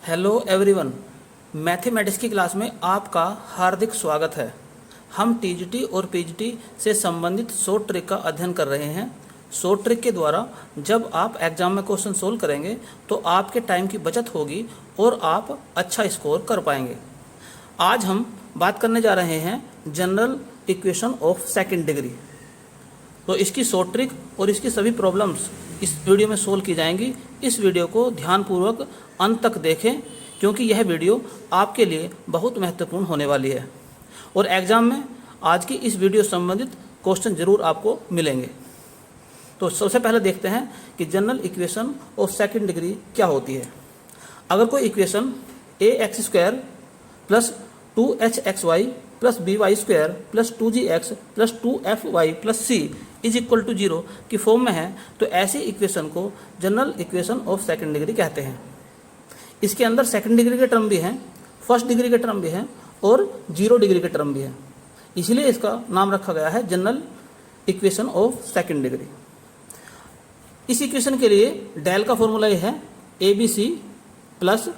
Hello everyone, mathematics की class में आपका हार्दिक स्वागत है। हम टीजीटी और पीजीटी से संबंधित शॉर्ट ट्रिक का अध्ययन कर रहे हैं। शॉर्ट ट्रिक के द्वारा जब आप एग्जाम में क्वेश्चन सोल्व करेंगे तो आपके टाइम की बचत होगी और आप अच्छा स्कोर कर पाएंगे। आज हम बात करने जा रहे हैं general equation of second degree. तो इसकी शॉर्ट ट्रिक और इसकी सभी प्रॉब्लम्स इस वीडियो में सोल्व की जाएंगी। इस वीडियो को ध्यानपूर्वक अंत तक देखें क्योंकि यह वीडियो आपके लिए बहुत महत्वपूर्ण होने वाली है और एग्जाम में आज की इस वीडियो संबंधित क्वेश्चन जरूर आपको मिलेंगे। तो सबसे पहले देखते हैं कि general equation of second degree क्या होती है। अगर कोई equation ax square plus 2hxy plus by square plus 2gx plus 2fy plus c is equal to 0 की फॉर्म में है तो ऐसी इक्वेशन को general equation of second degree कहते हैं। इसके अंदर सेकंड डिग्री के टर्म भी हैं, फर्स्ट डिग्री के टर्म भी हैं और 0 डिग्री के टर्म भी हैं, इसलिए इसका नाम रखा गया है general equation of second degree. इस इक्वेशन के लिए डेल का फॉर्मूला ये है abc plus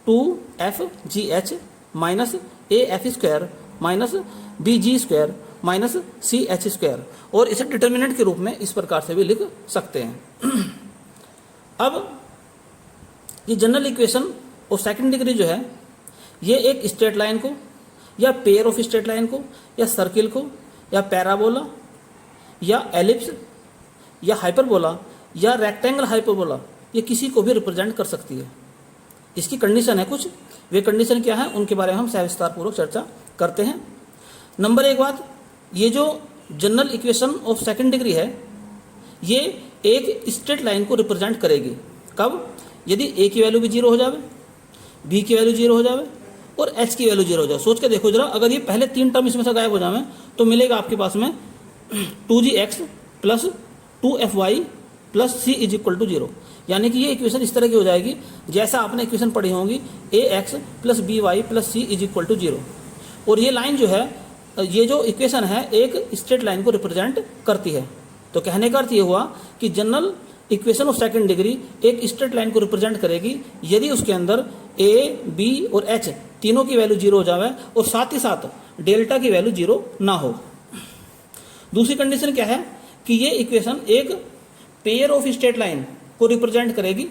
2fgh minus af square minus bg square minus ch square, और इसे डिटर्मिनेंट के रूप में इस प्रकार से भी लिख सकते हैं। अब ये general equation of second degree जो है ये एक स्ट्रेट लाइन को या पेयर ऑफ स्ट्रेट लाइन को या सर्किल को या पैराबोला या एलिप्स या हाइपरबोला या रेक्टेंगल हाइपरबोला ये किसी को भी रिप्रेजेंट कर सकती है। इसकी कंडीशन है कुछ, वे कंडीशन क्या है उनके बारे में हम सविस्तार पूर्वक चर्चा करते हैं। नंबर एक बात, ये जो general equation of second degree है ये एक स्ट्रेट लाइन को रिप्रेजेंट करेगी। कब? यदि a की वैल्यू भी 0 हो जावे, b की वैल्यू 0 हो जावे और h की वैल्यू 0 हो जाए। सोच के देखो जरा, अगर ये पहले तीन टर्म इसमें से गायब हो जावे तो मिलेगा आपके पास में 2gx plus 2fy plus c is equal to 0। यानी कि ये इक्वेशन इस तरह की हो जाएगी जैसा आपने इक्वेशन पढ़ी होंगी ax plus by plus c is equal to 0। और ये लाइन जो है, ये जो इक्वेशन है एक स्ट्रेट लाइन को रिप्रेजेंट करती है। तो कहने का अर्थ ये हुआ कि general equation of second degree एक स्ट्रेट लाइन को रिप्रेजेंट करेगी यदि उसके अंदर a, b और h तीनों की वैल्यू 0 हो जाए और साथ ही साथ डेल्टा की वैल्यू 0 ना हो। दूसरी कंडीशन क्या है कि ये इक्वेशन एक पेयर ऑफ स्ट्रेट लाइन को रिप्रेजेंट करेगी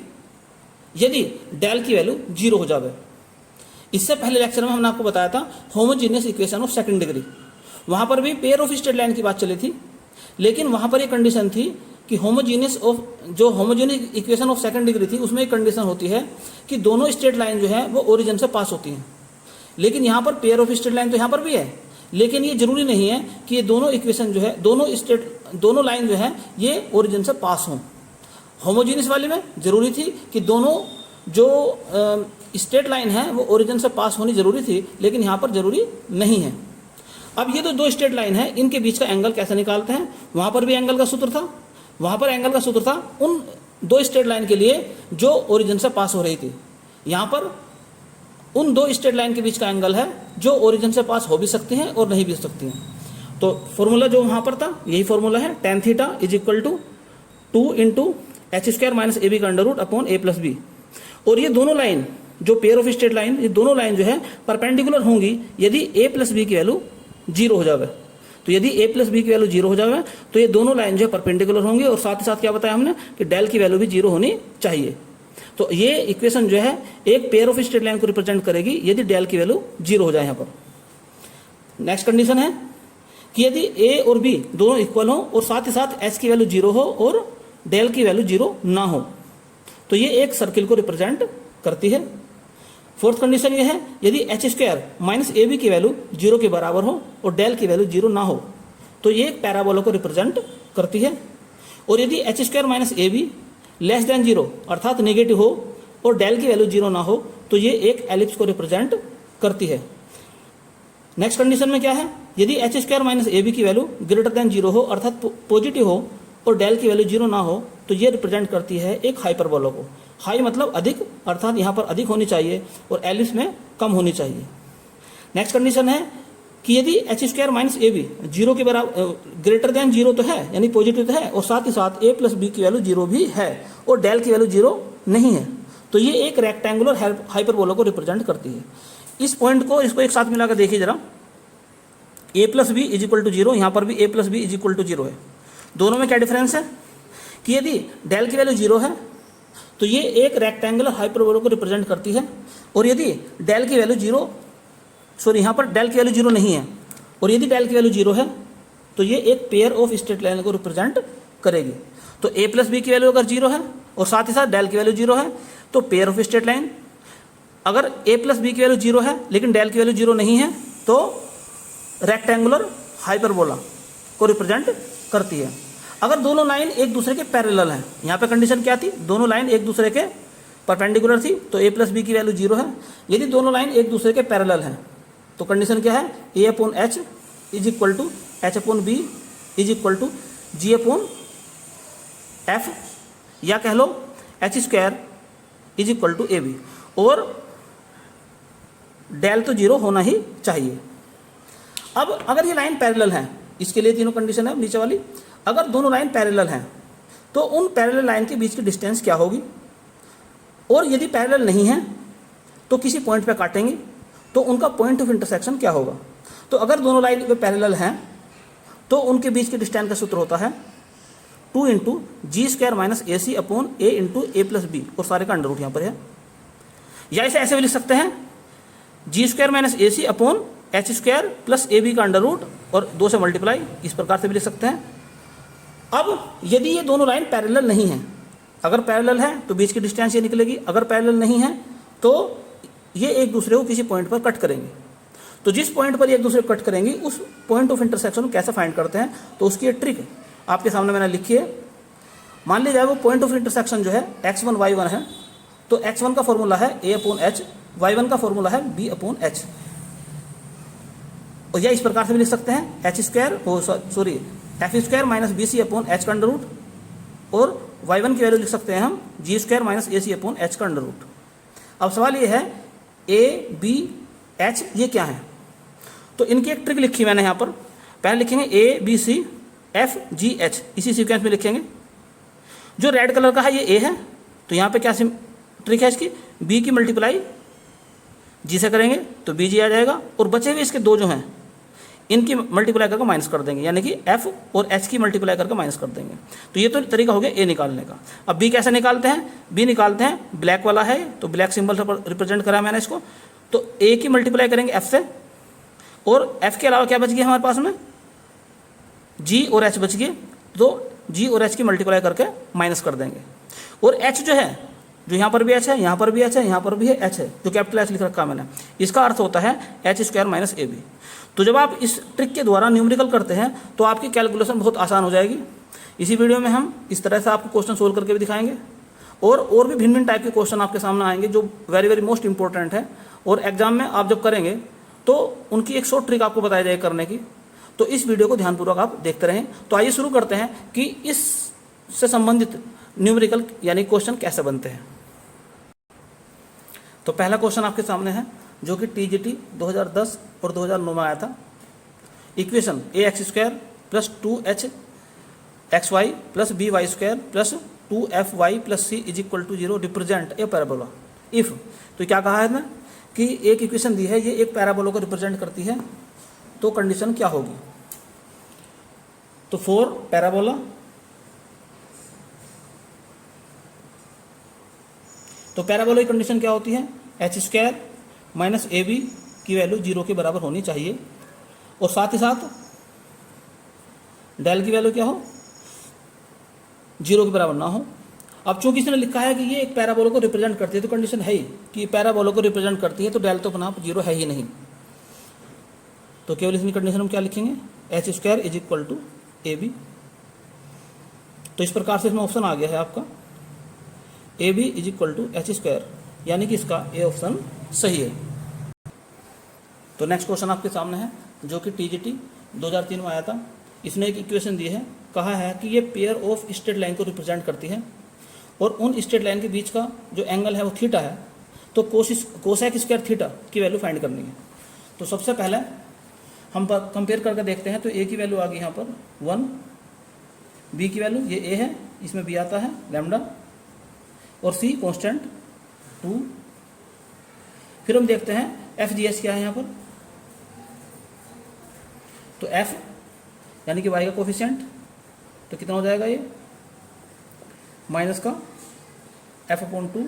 यदि डेल की वैल्यू 0 हो जाए। इससे पहले लेक्चर में हमने आपको बताया था homogeneous equation of second degree, वहां पर भी पेयर ऑफ स्ट्रेट लाइन की बात चली थी, लेकिन वहां पर एक कंडीशन थी कि homogeneous equation of second degree थी उसमें एक कंडीशन होती है कि दोनों स्ट्रेट लाइन जो है वो ओरिजिन से पास होती हैं। लेकिन यहाँ पर पेयर ऑफ स्ट्रेट लाइन तो यहाँ पर भी है, लेकिन ये जरूरी नहीं है कि ये दोनों इक्वेशन जो है दोनों लाइन जो है ये ओरिजिन से पास हों। होमोजीनियस वाले में जरूरी थी कि दोनों जो स्ट्रेट लाइन है वो ओरिजिन से पास होनी जरूरी थी, लेकिन यहाँ पर जरूरी नहीं है। अब ये तो दो स्ट्रेट लाइन है, इनके बीच का एंगल कैसे निकालते हैं? वहां पर भी एंगल का सूत्र था, वहां पर एंगल का सूत्र था उन दो स्ट्रेट लाइन के लिए जो ओरिजिन से पास हो रही थी। यहाँ पर उन दो स्ट्रेट लाइन के बीच का एंगल है जो ओरिजिन से पास हो भी सकती हैं और नहीं भी हो सकती हैं। तो फॉर्मूला जो वहां पर था यही फॉर्मूला है, tan theta is equal to 2 into H square minus A B का under root upon A plus B. और ये दोनों लाइन जो पेयर ऑफ स्ट्रेट लाइन, ये दोनों लाइन जो है परपेंडिकुलर होंगी यदि a प्लस बी की वैल्यू 0 हो जावे। तो यदि a प्लस बी की वैल्यू 0 हो जावे तो ये दोनों लाइन जो है परपेंडिकुलर होंगे और साथ ही साथ क्या बताया हमने कि डेल की वैल्यू भी 0 होनी चाहिए। तो ये इक्वेशन जो है एक पेयर ऑफ स्ट्रेट लाइन को रिप्रेजेंट करेगी यदि डेल की वैल्यू 0 हो जाए। यहाँ पर नेक्स्ट कंडीशन है कि यदि a और b दोनों इक्वल हो और साथ ही साथ h की वैल्यू 0 हो और डेल की वैल्यू 0 ना हो तो ये एक सर्किल को रिप्रेजेंट करती है। फोर्थ कंडीशन ये है यदि H square minus A B की वैल्यू 0 के बराबर हो और डेल की वैल्यू 0 ना हो तो ये एक पैराबोला को रिप्रेजेंट करती है। और यदि H square minus A be less than 0 अर्थात नेगेटिव हो और डेल की वैल्यू 0 ना हो तो ये एक एलिप्स को रिप्रेजेंट करती है। नेक्स्ट कंडीशन में क्या है, यदि H square minus A B की वैल्यू ग्रेटर देन 0 हो अर्थात पॉजिटिव हो और डेल की वैल्यू 0 ना हो तो ये रिप्रेजेंट करती है एक हाइपरबोला को। हाई मतलब अधिक, अर्थात यहाँ पर अधिक होनी चाहिए और एलिप्स में कम होनी चाहिए। नेक्स्ट कंडीशन है कि यदि H square minus A B 0 के बराबर ग्रेटर देन 0 तो है यानी पॉजिटिव तो है और साथ ही साथ a प्लस बी की वैल्यू 0 भी है और डेल की वैल्यू 0 नहीं है तो ये एक रेक्टेंगुलर हाइपरबोला को रिप्रेजेंट करती है। इस पॉइंट को इसको एक साथ मिलाकर देखिए जरा, a plus B is equal to zero, यहाँ पर भी a plus B is equal to zero है। दोनों में क्या डिफरेंस है कि यदि डेल की वैल्यू जीरो है तो ये एक रेक्टेंगुलर हाइपरबोला को रिप्रेजेंट करती है, और यदि डेल की वैल्यू जीरो, सॉरी यहाँ पर डेल की वैल्यू जीरो नहीं है, और यदि डेल की वैल्यू जीरो है तो ये एक पेयर ऑफ स्ट्रेट लाइन को रिप्रेजेंट करेगी। तो a प्लस बी की वैल्यू अगर जीरो है और साथ ही साथ डेल की वैल्यू जीरो है तो पेयर ऑफ स्ट्रेट लाइन। अगर a प्लस बी की वैल्यू जीरो है लेकिन डेल की वैल्यू जीरो नहीं है तो रेक्टेंगुलर हाइपरबोला को रिप्रेजेंट करती है। अगर दोनों लाइन एक दूसरे के पैरेलल हैं, यहाँ पे कंडीशन क्या थी, दोनों लाइन एक दूसरे के परपेंडिकुलर थी तो a प्लस बी की वैल्यू जीरो है। यदि दोनों लाइन एक दूसरे के पैरेलल हैं तो कंडीशन क्या है, a upon H is equal to H upon B is equal to G upon F, या कह लो H square is equal to A B, और डेल तो जीरो होना ही चाहिए। अब अगर ये लाइन पैरेलल है, इसके लिए तीनों कंडीशन है नीचे वाली, अगर दोनों लाइन पैरेलल हैं तो उन पैरेलल लाइन के बीच की डिस्टेंस क्या होगी, और यदि पैरेलल नहीं है तो किसी पॉइंट पे काटेंगे तो उनका पॉइंट ऑफ इंटरसेक्शन क्या होगा। तो अगर दोनों लाइन पैरेलल हैं तो उनके बीच के डिस्टेंस का सूत्र होता है 2 into ji square minus A C upon A into A plus B, और सारे का अंडर रूट यहाँ पर है। या इसे ऐसे भी लिख सकते हैं G square minus A C upon H square plus A B का अंडर रूट और 2 से मल्टीप्लाई, इस प्रकार से भी लिख सकते हैं। अब यदि ये दोनों लाइन पैरेलल नहीं है, अगर पैरेलल है तो बीच की डिस्टेंस ये निकलेगी, अगर पैरेलल नहीं है तो ये एक दूसरे को किसी पॉइंट पर कट करेंगे। तो जिस पॉइंट पर ये एक दूसरे को कट करेंगी उस पॉइंट ऑफ इंटरसेक्शन को कैसे फाइंड करते हैं, तो उसकी एक ट्रिक आपके सामने मैंने लिखी है। मान लीजिए वो पॉइंट ऑफ इंटरसेक्शन जो है x1 y1 है, तो x1 का फॉर्मूला है a अपॉन एच, y1 का फॉर्मूला है b अपॉन एच, और यह इस प्रकार से भी लिख सकते हैं H square sorry F square minus B C upon H का अंडर रूट, और y1 की वैल्यू लिख सकते हैं हम G square minus A C upon H का अंडर रूट। अब सवाल ये है a b h ये क्या है, तो इनकी एक ट्रिक लिखी मैंने यहाँ पर। पहले लिखेंगे a b c f g h, इसी सीक्वेंस में लिखेंगे। जो रेड कलर का है ये a है, तो यहाँ पे क्या ट्रिक है इसकी, b की मल्टीप्लाई g से करेंगे तो bg आ जाएगा, और बचे हुए इसके दो जो हैं इनकी मल्टीप्लाई करके माइनस कर देंगे, यानी कि f और h की मल्टीप्लाई करके माइनस कर देंगे। तो ये तो तरीका हो गया a निकालने का। अब b कैसे निकालते हैं, b निकालते हैं, ब्लैक वाला है तो ब्लैक सिंबल से रिप्रेजेंट करा मैंने इसको, तो a की मल्टीप्लाई करेंगे f से, और f के अलावा क्या बच गया हमारे पास में, g और h बच गए, तो g और h की मल्टीप्लाई करके माइनस कर देंगे। और h जो है, जो यहाँ पर भी h है, यहाँ पर भी h है, यहाँ पर भी h है, जो कैपिटल h लिख रखा है मैंने, इसका अर्थ होता है H square minus A B. तो जब आप इस ट्रिक के द्वारा न्यूमेरिकल करते हैं तो आपकी कैलकुलेशन बहुत आसान हो जाएगी। इसी वीडियो में हम इस तरह से आपको क्वेश्चन सोल्व करके भी दिखाएंगे, और भी भिन्न भिन्न टाइप के क्वेश्चन आपके सामने आएंगे जो वेरी वेरी मोस्ट इंपॉर्टेंट है, और एग्जाम में आप जब करेंगे तो उनकी एक शॉर्ट ट्रिक आपको बताई जाएगी करने की। तो इस वीडियो को ध्यानपूर्वक आप देखते रहें। तो आइए शुरू करते हैं कि इससे संबंधित न्यूमेरिकल यानी क्वेश्चन कैसे बनते हैं। तो पहला क्वेश्चन आपके सामने है जो कि TGT 2010 और 2009 में आया था। Equation ax square plus 2hxy plus by square plus 2fy plus c is equal to 0 represent a parabola if. तो क्या कहा है ना कि एक इक्वेशन दी है, ये एक पैराबोला को रिप्रेजेंट करती है, तो कंडीशन क्या होगी। तो फॉर पैराबोला, तो पैराबोला की कंडीशन क्या होती है, H square minus A B की वैल्यू 0 के बराबर होनी चाहिए, और साथ ही साथ डेल की वैल्यू क्या हो, 0 के बराबर ना हो। अब चूंकि इसने लिखा है कि ये एक पैराबोला को रिप्रेजेंट करती है, तो कंडीशन है ही कि पैराबोला को रिप्रेजेंट करती है, तो डेल तो अपना 0 है ही नहीं। तो केवल इसमें कंडीशन हम क्या लिखेंगे, H square is equal to A B. तो इस प्रकार से इसमें ऑप्शन आ गया है आपका A B is equal to H square, यानी कि इसका ए ऑप्शन सही है। तो नेक्स्ट क्वेश्चन आपके सामने है जो कि TGT 2003 में आया था। इसने एक इक्वेशन दी है, कहा है कि ये पेयर ऑफ स्ट्रेट लाइन को रिप्रेजेंट करती है, और उन स्ट्रेट लाइन के बीच का जो एंगल है वो थीटा है, तो कोसेक स्क्वायर थीटा की वैल्यू फाइंड करनी है। तो सबसे पहले हम कंपेयर करके देखते हैं। तो ए की वैल्यू आ गई यहाँ पर 1, बी की वैल्यू ये ए है, इसमें बी आता है लैम्डा, और सी कॉन्स्टेंट 2। फिर हम देखते हैं एफ जी एच क्या है यहाँ पर, तो एफ यानी कि वाई का कोफिशिएंट, तो कितना हो जाएगा ये माइनस का f/2,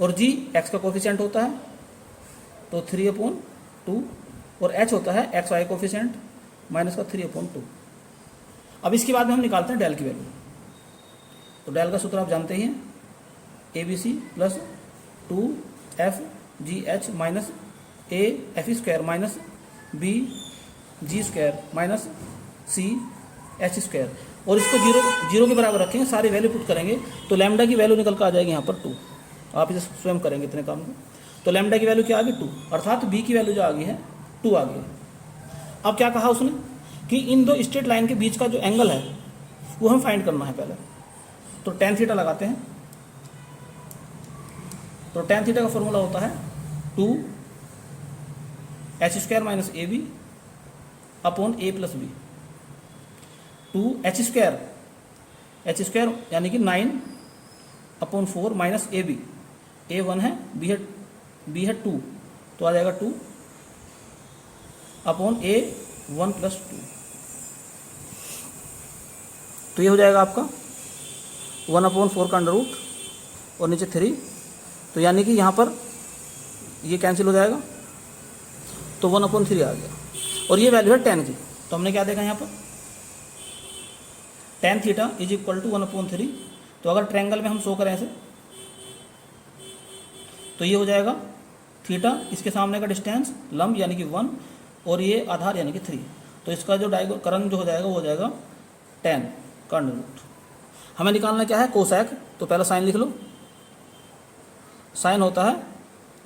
और जी एक्स का कोफिशिएंट होता है तो 3/2, और h होता है एक्स वाई कोफिशिएंट माइनस का 3/2। अब इसके बाद में हम निकालते हैं डेल की वैल्यू। तो डेल का सूत्र आप जानते ही हैं, ABC plus 2FGH minus AF² minus BG² minus CH², और इसको जीरो के बराबर रखेंगे, सारी वैल्यू पुट करेंगे तो लैम्डा की वैल्यू निकल कर आ जाएगी यहाँ पर 2। आप इसे स्वयं करेंगे इतने काम को, तो लैम्डा की वैल्यू क्या आ गई 2, अर्थात बी की वैल्यू जो आ गई है 2 आ गई। अब क्या कहा उसने कि इन दो स्ट्रेट लाइन के बीच का जो एंगल है वो हमें फाइंड करना है पहले। तो tan थीटा लगाते हैं, तो tan थीटा का फॉर्मूला होता है 2h² minus AB upon A plus B। 2h² यानी कि 9/4 माइनस AB, A 1 है, B है 2, तो आ जाएगा 2 अपॉन A 1 प्लस 2, तो ये हो जाएगा आपका 1/4 का अंडर रूट और नीचे 3, तो यानी कि यहाँ पर ये कैंसिल हो जाएगा, तो 1/3 आ गया, और ये वैल्यू है tan की। तो हमने क्या देखा यहाँ पर tan theta is equal to 1/3। तो अगर ट्रायंगल में हम शो करें ऐसे तो ये हो जाएगा थीटा, इसके सामने का डिस्टेंस लंब यानी कि 1, और ये आधार यानी कि 3, तो इसका जो करण जो हो जाएगा वो हो जाएगा tan का अंडर रूट। हमें निकालना क्या है कोसेक, तो पहला साइन लिख लो, साइन होता है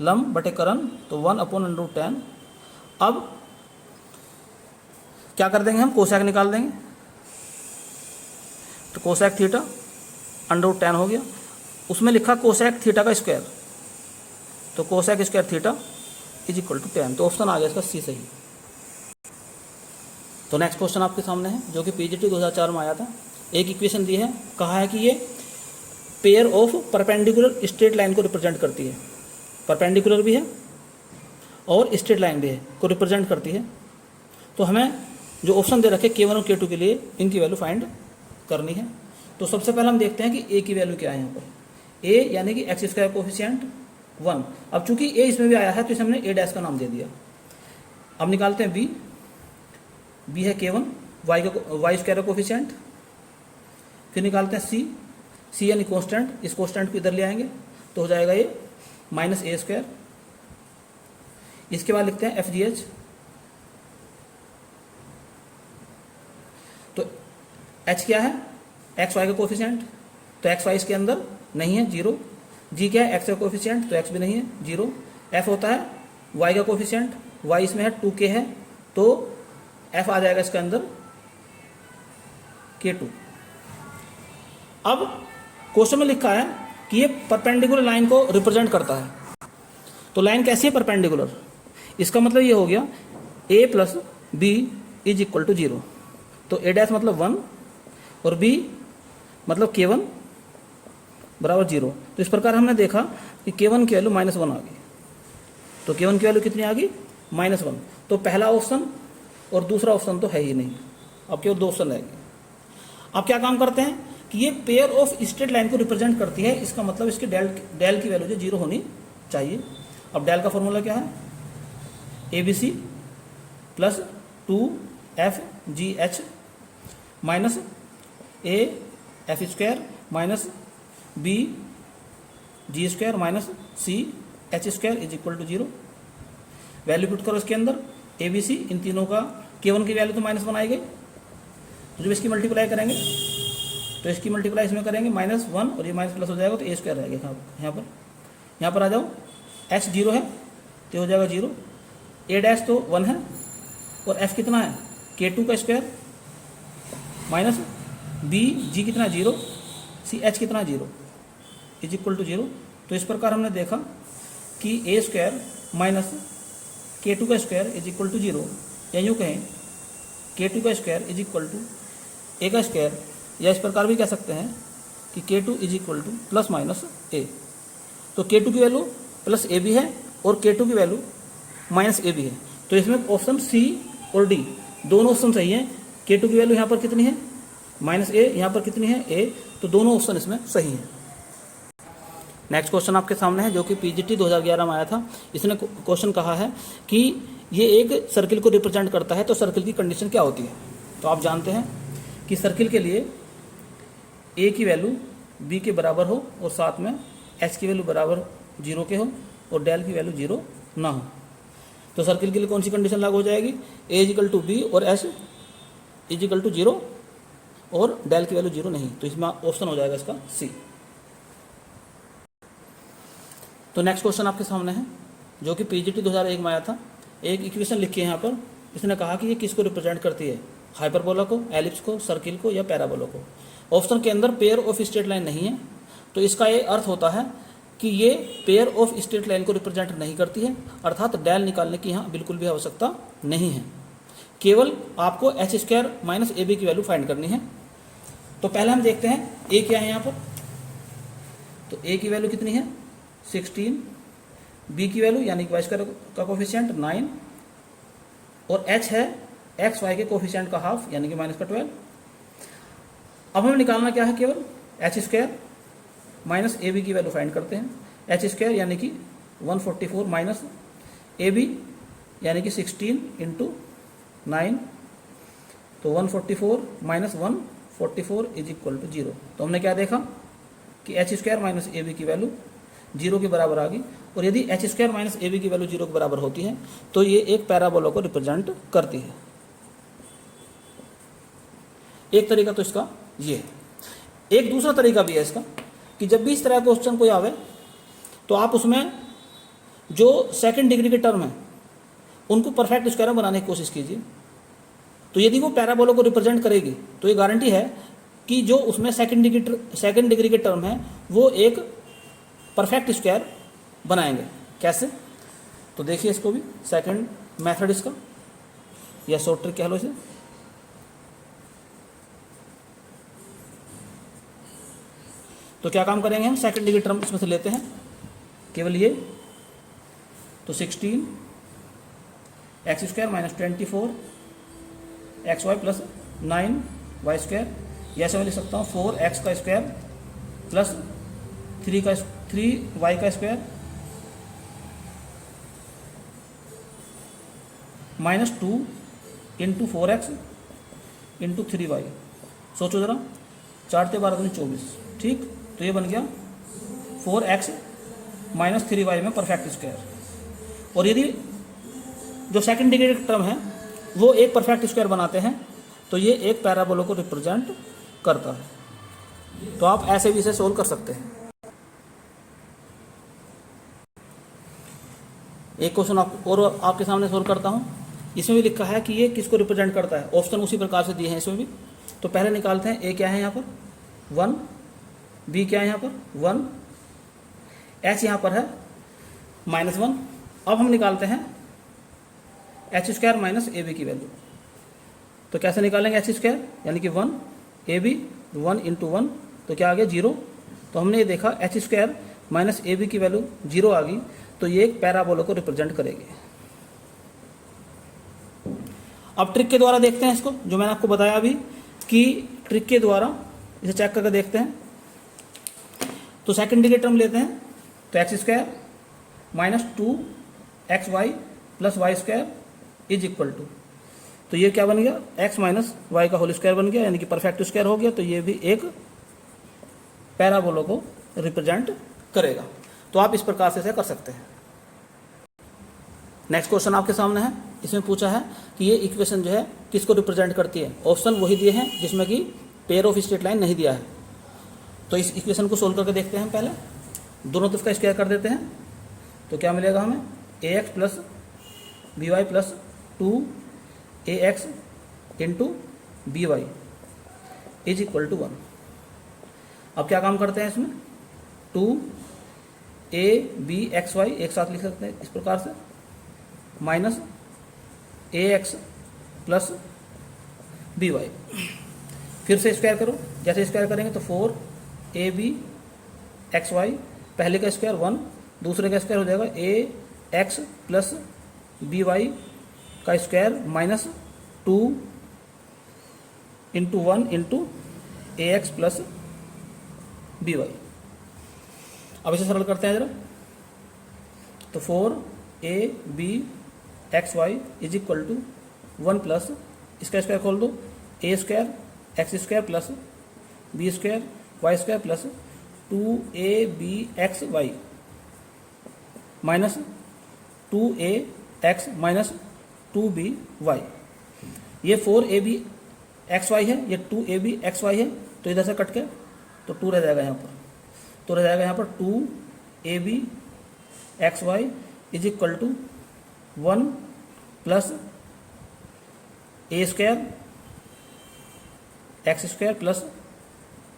लंब बटे करण, तो 1/√tan। अब क्या कर देंगे हम, कोसेक निकाल देंगे, तो कोसेक थीटा √tan हो गया, उसमें लिखा कोसेक थीटा का स्क्वायर, तो cosec square theta is equal to tan, तो ऑप्शन आ गया इसका सी सही। तो नेक्स्ट क्वेश्चन आपके सामने है जो कि पीजीटी 2004 में आया था। एक इक्वेशन दी है, कहा है कि ये pair of perpendicular straight line को रिप्रेजेंट करती है, परपेंडिकुलर भी है और स्ट्रेट लाइन भी है को रिप्रेजेंट करती है। तो हमें जो ऑप्शन दे रखे K1 और K2 के लिए इनकी वैल्यू फाइंड करनी है। तो सबसे पहले हम देखते हैं कि A की वैल्यू क्या है यहाँ पर, A यानी कि x² कोफिशिएंट 1। अब चूंकि A इसमें भी आया है तो इसे हमने A डैश का नाम दे दिया। अब निकालते हैं B है K1 y² कोफिशिएंट, फिर निकालते हैं C यानी कांस्टेंट, इस कांस्टेंट को इधर ले आएंगे तो हो जाएगा ये -a²। इसके बाद लिखते हैं FGH, तो H क्या है XY का कोफिशिएंट, तो XY इसके अंदर नहीं है 0। G क्या है X का कोफिशिएंट, तो X भी नहीं है 0। F होता है Y का कोफिशिएंट, Y इसमें है 2K है, तो F आ जाएगा इसके अंदर K2। अब क्वेश्चन में लिखा है कि ये परपेंडिकुलर लाइन को रिप्रेजेंट करता है, तो लाइन कैसी है परपेंडिकुलर, इसका मतलब ये हो गया A plus B is equal to 0। तो A डैश मतलब 1 और B मतलब K1 बराबर 0। तो इस प्रकार हमने देखा कि K1 की वैल्यू -1 आ गई, तो K1 की वैल्यू कितनी आ गई -1। तो पहला ऑप्शन और दूसरा ऑप्शन तो है ही नहीं, अब केवल 2 ऑप्शन रह गए। अब क्या काम करते हैं कि ये पेयर ऑफ स्ट्रेट लाइन को रिप्रेजेंट करती है, इसका मतलब इसके डेल की वैल्यू जो 0 होनी चाहिए। अब डेल का फॉर्मूला क्या है, ABC plus 2FGH minus AF² minus BG² minus CH² is equal to 0। Value put करो इसके अंदर, ABC इन तीनों का K1 की वैल्यू तो -1 आई गई, तो जब इसकी मल्टीप्लाई करेंगे तो इसकी मल्टीप्लाई इसमें करेंगे -1 और ये माइनस प्लस हो जाएगा, तो A² रहेगा यहाँ पर आ जाओ, H 0 है तो हो जाएगा 0, A डैश तो 1 है और F कितना है K2 का स्क्वायर माइनस BG कितना 0, CH कितना 0 इज इक्वल टू 0। तो इस प्रकार हमने देखा कि A² माइनस K2 का स्क्वायर इज इक्वल टू 0, या यूँ कहें K2 का square is equal to A का स्क्वायर, या इस प्रकार भी कह सकते हैं कि K2 is equal to +- A। तो तो K2 की वैल्यू प्लस ए बी है और K2 की वैल्यू माइनस ए बी है। तो इसमें ऑप्शन सी और डी दोनों ऑप्शन सही हैं। K2 की वैल्यू यहाँ पर कितनी है, माइनस ए, यहाँ पर कितनी है, ए, तो दोनों ऑप्शन इसमें सही हैं। नेक्स्ट क्वेश्चन आपके सामने है जो कि पीजीटी 2011 में आया था। इसने क्वेश्चन कहा है कि ये एक सर्किल को रिप्रेजेंट करता है, तो सर्किल की कंडीशन क्या होती है। तो आप जानते हैं कि सर्किल के लिए ए की वैल्यू बी के बराबर हो और साथ में एच की वैल्यू बराबर 0 के हो और डेल की वैल्यू 0 ना हो। तो सर्किल के लिए कौन सी कंडीशन लागू हो जाएगी, ए इजिकल टू बी और एच इजिकल टू 0 और डेल की वैल्यू 0 नहीं। तो इसमें ऑप्शन हो जाएगा इसका सी। तो नेक्स्ट क्वेश्चन आपके सामने है जो कि पीजीटी 2001 में आया था। एक इक्वेशन लिखी है यहाँ पर। इसने कहा कि ये किसको रिप्रेजेंट करती है, हाइपरबोला को, एलिप्स को, सर्किल को या पैराबोला को। ऑप्शन के अंदर पेयर ऑफ स्ट्रेट लाइन नहीं है, तो इसका ये अर्थ होता है कि ये पेयर ऑफ स्ट्रेट लाइन को रिप्रेजेंट नहीं करती है, अर्थात डेल निकालने की यहाँ बिल्कुल भी आवश्यकता नहीं है। केवल आपको H square minus A B की वैल्यू फाइंड करनी है। तो पहले हम देखते हैं ए क्या है यहाँ पर। तो ए की वैल्यू कितनी है, 16, बी की वैल्यू यानी कि वाई स्क्वायर का कोफिशिएंट 9 और एच है एक्स वाई के कोफिशिएंट का हाफ यानी कि माइनस का 12। अब हमें निकालना क्या है, केवल H square minus A B की वैल्यू फाइंड करते हैं। एच स्क्वायर यानी कि 144 माइनस ए बी यानी कि 16 इंटू 9, तो 144 माइनस 144 इज इक्वल टू 0। तो हमने क्या देखा कि H square minus A B की वैल्यू 0 के बराबर आ गई, और यदि H square minus A B की वैल्यू 0 के बराबर होती है तो ये एक पैराबोला को रिप्रेजेंट करती है। एक तरीका तो इसका ये है। एक दूसरा तरीका भी है इसका कि जब भी इस तरह का क्वेश्चन कोई आवे तो आप उसमें जो सेकंड डिग्री के टर्म है उनको परफेक्ट स्क्वायर बनाने की कोशिश कीजिए। तो यदि वो पैराबोला को रिप्रेजेंट करेगी तो ये गारंटी है कि जो उसमें सेकंड डिग्री के टर्म है वो एक परफेक्ट स्क्वायर बनाएंगे। कैसे, तो देखिए इसको भी सेकंड मेथड इसका या शॉर्ट ट्रिक कह लो इसे। तो क्या काम करेंगे हम, सेकंड डिग्री टर्म इसमें से लेते हैं केवल ये। तो 16 X square minus 24 X Y plus 9 Y square, या ऐसे मैं लिख सकता हूँ 4 एक्स का स्क्वायर प्लस 3 वाई का square minus 2 into 4x into 3y। सोचो जरा, 4 से 12 दूनी 24, ठीक। तो ये बन गया 4x माइनस 3y में परफेक्ट स्क्वायर। और यदि जो सेकंड डिग्री टर्म है वो एक परफेक्ट स्क्वायर बनाते हैं तो ये एक पैराबोला को रिप्रेजेंट करता है। तो आप ऐसे भी इसे सोल्व कर सकते हैं। एक क्वेश्चन और आपके सामने सोल्व करता हूँ। इसमें भी लिखा है कि ये किसको रिप्रेजेंट करता है, ऑप्शन उसी प्रकार से दिए हैं इसमें भी। तो पहले निकालते हैं ए क्या है यहाँ पर 1, बी क्या है यहाँ पर 1, एच यहाँ पर है -1। अब हम निकालते हैं H square minus A B की वैल्यू। तो कैसे निकालेंगे एच स्क्वायर यानी कि 1 ए बी 1 इंटू 1, तो क्या आ गया 0। तो हमने ये देखा H square minus A B की वैल्यू 0 आ गई, तो ये एक पैराबोला को रिप्रेजेंट करेगी। अब ट्रिक के द्वारा देखते हैं इसको, जो मैंने आपको बताया अभी कि ट्रिक के द्वारा इसे चेक करके देखते हैं। तो सेकंड डिग्री टर्म लेते हैं, तो X square minus 2 X Y plus Y square is equal to, तो ये क्या बन गया एक्स माइनस वाई का होल स्क्वायर बन गया यानी कि परफेक्ट स्क्वायर हो गया। तो ये भी एक पैराबोला को रिप्रेजेंट करेगा। तो आप इस प्रकार से इसे कर सकते हैं। नेक्स्ट क्वेश्चन आपके सामने है। इसमें पूछा है कि ये इक्वेशन जो है किसको रिप्रेजेंट करती है। ऑप्शन वही दिए हैं जिसमें कि पेयर ऑफ स्ट्रेट लाइन नहीं दिया है। तो इस इक्वेशन को सोल्व करके देखते हैं। पहले दोनों तरफ का स्क्वायर कर देते हैं, तो क्या मिलेगा हमें A X plus B Y plus 2 A X into B Y is equal to 1। अब क्या काम करते हैं इसमें, 2 ए बी एक्स वाई एक साथ लिख सकते हैं इस प्रकार से, माइनस ए एक्स प्लस बी वाई। फिर से स्क्वायर करो, जैसे स्क्वायर करेंगे तो 4 ए बी एक्स वाई पहले का स्क्वायर 1, दूसरे का स्क्वायर हो जाएगा A X plus B Y का square minus 2 into 1 into A X plus B Y. अब इसे सरल करते हैं जरा। तो 4ab X Y is equal to 1 plus, इसका स्क्वायर खोल दो, A square X square plus B square Y square plus 2ab X Y minus 2ax minus 2b Y. ये 4ab एक्स वाई है, ये 2ab एक्स वाई है, तो इधर से कट के तो 2 रह जाएगा यहाँ पर, तो रह जाएगा यहाँ पर 2ab X Y is equal to 1 plus A square X square plus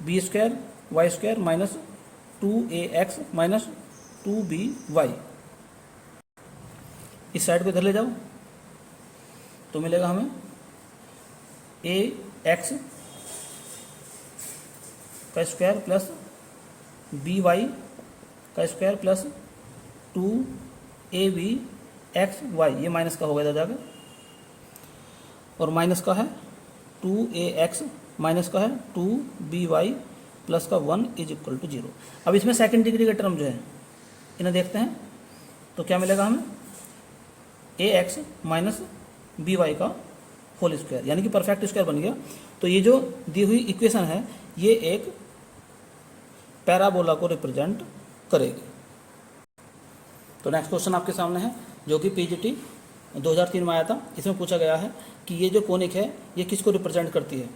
B square Y square minus 2ax minus 2b Y. इस साइड को इधर ले जाओ तो मिलेगा हमें ए एक्स का स्क्वायर प्लस बी वाई का square plus 2ab X Y, ये माइनस का होगा इधर जाकर, और माइनस का है 2ax माइनस का है 2by प्लस का 1 इज इक्वल टू 0। अब इसमें सेकंड डिग्री का टर्म जो है इन्हें देखते हैं, तो क्या मिलेगा हमें ax माइनस बी वाई का होल स्क्वायर, यानी कि परफेक्ट स्क्वायर बन गया। तो ये जो दी हुई इक्वेशन है ये एक पैराबोला को रिप्रेजेंट करेगी। तो नेक्स्ट क्वेश्चन आपके सामने है जो कि पीजीटी 2003 में आया था। इसमें पूछा गया है कि ये जो कोनिक है ये किसको रिप्रेजेंट करती है,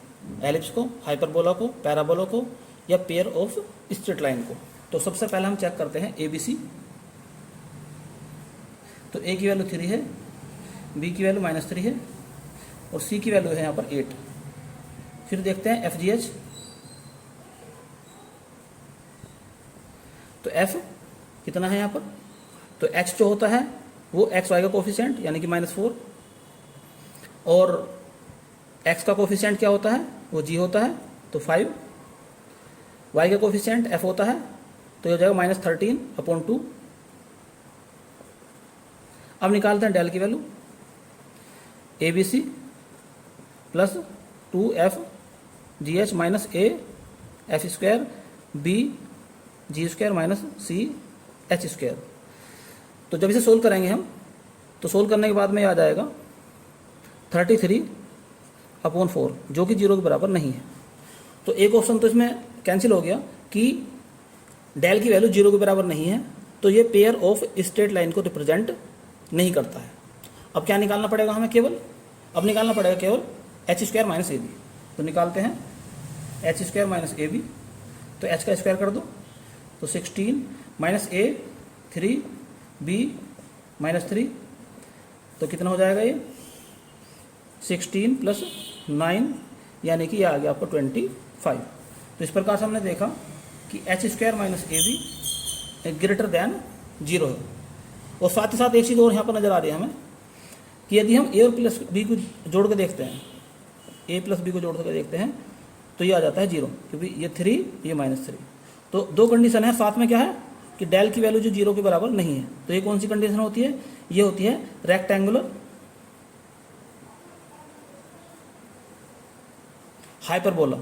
एलिप्स को, हाइपरबोला को, पैराबोला को, या पेयर ऑफ स्ट्रेट लाइन को। तो सबसे पहले हम चेक करते हैं ABC। तो A की वैल्यू 3 है, B की वैल्यू -3 है और C की वैल्यू है यहाँ पर 8। फिर देखते हैं FGH। तो F कितना है यहाँ पर, तो H जो होता है वो एक्स वाई का कोफिशिएंट यानी कि -4, और x का कोफिशिएंट क्या होता है वो g होता है तो 5, y का कोफिशिएंट f होता है तो ये हो जाएगा -13/2। अब निकालते हैं डेल की value, ABC plus 2FGH minus A F square B G square minus C H square. तो जब इसे सोल्व करेंगे हम तो सोल्व करने के बाद में आ जाएगा 33/4 जो कि 0 के बराबर नहीं है। तो एक ऑप्शन तो इसमें कैंसिल हो गया कि डेल की वैल्यू 0 के बराबर नहीं है, तो ये पेयर ऑफ स्ट्रेट लाइन को रिप्रेजेंट नहीं करता है। अब क्या निकालना पड़ेगा हमें, अब निकालना पड़ेगा केवल h स्क्वायर माइनस AB। तो निकालते हैं h स्क्वायर माइनस AB, तो h का स्क्वायर कर दो तो 16 माइनस A 3B -3, तो कितना हो जाएगा ये 16 प्लस 9 यानी कि ये आ गया आपको 25। तो इस प्रकार से हमने देखा कि h square minus AB greater than 0 है। और साथ ही साथ एक चीज़ और यहाँ पर नजर आ रही है हमें कि यदि हम a और प्लस b को जोड़ के देखते हैं, a प्लस b को जोड़ के देखते हैं तो ये आ जाता है 0, क्योंकि ये 3 ये -3। तो दो कंडीशन है, साथ में क्या है कि डेल की वैल्यू जो 0 के बराबर नहीं है। तो ये कौन सी कंडीशन होती है, ये होती है रेक्टेंगुलर हाइपरबोला।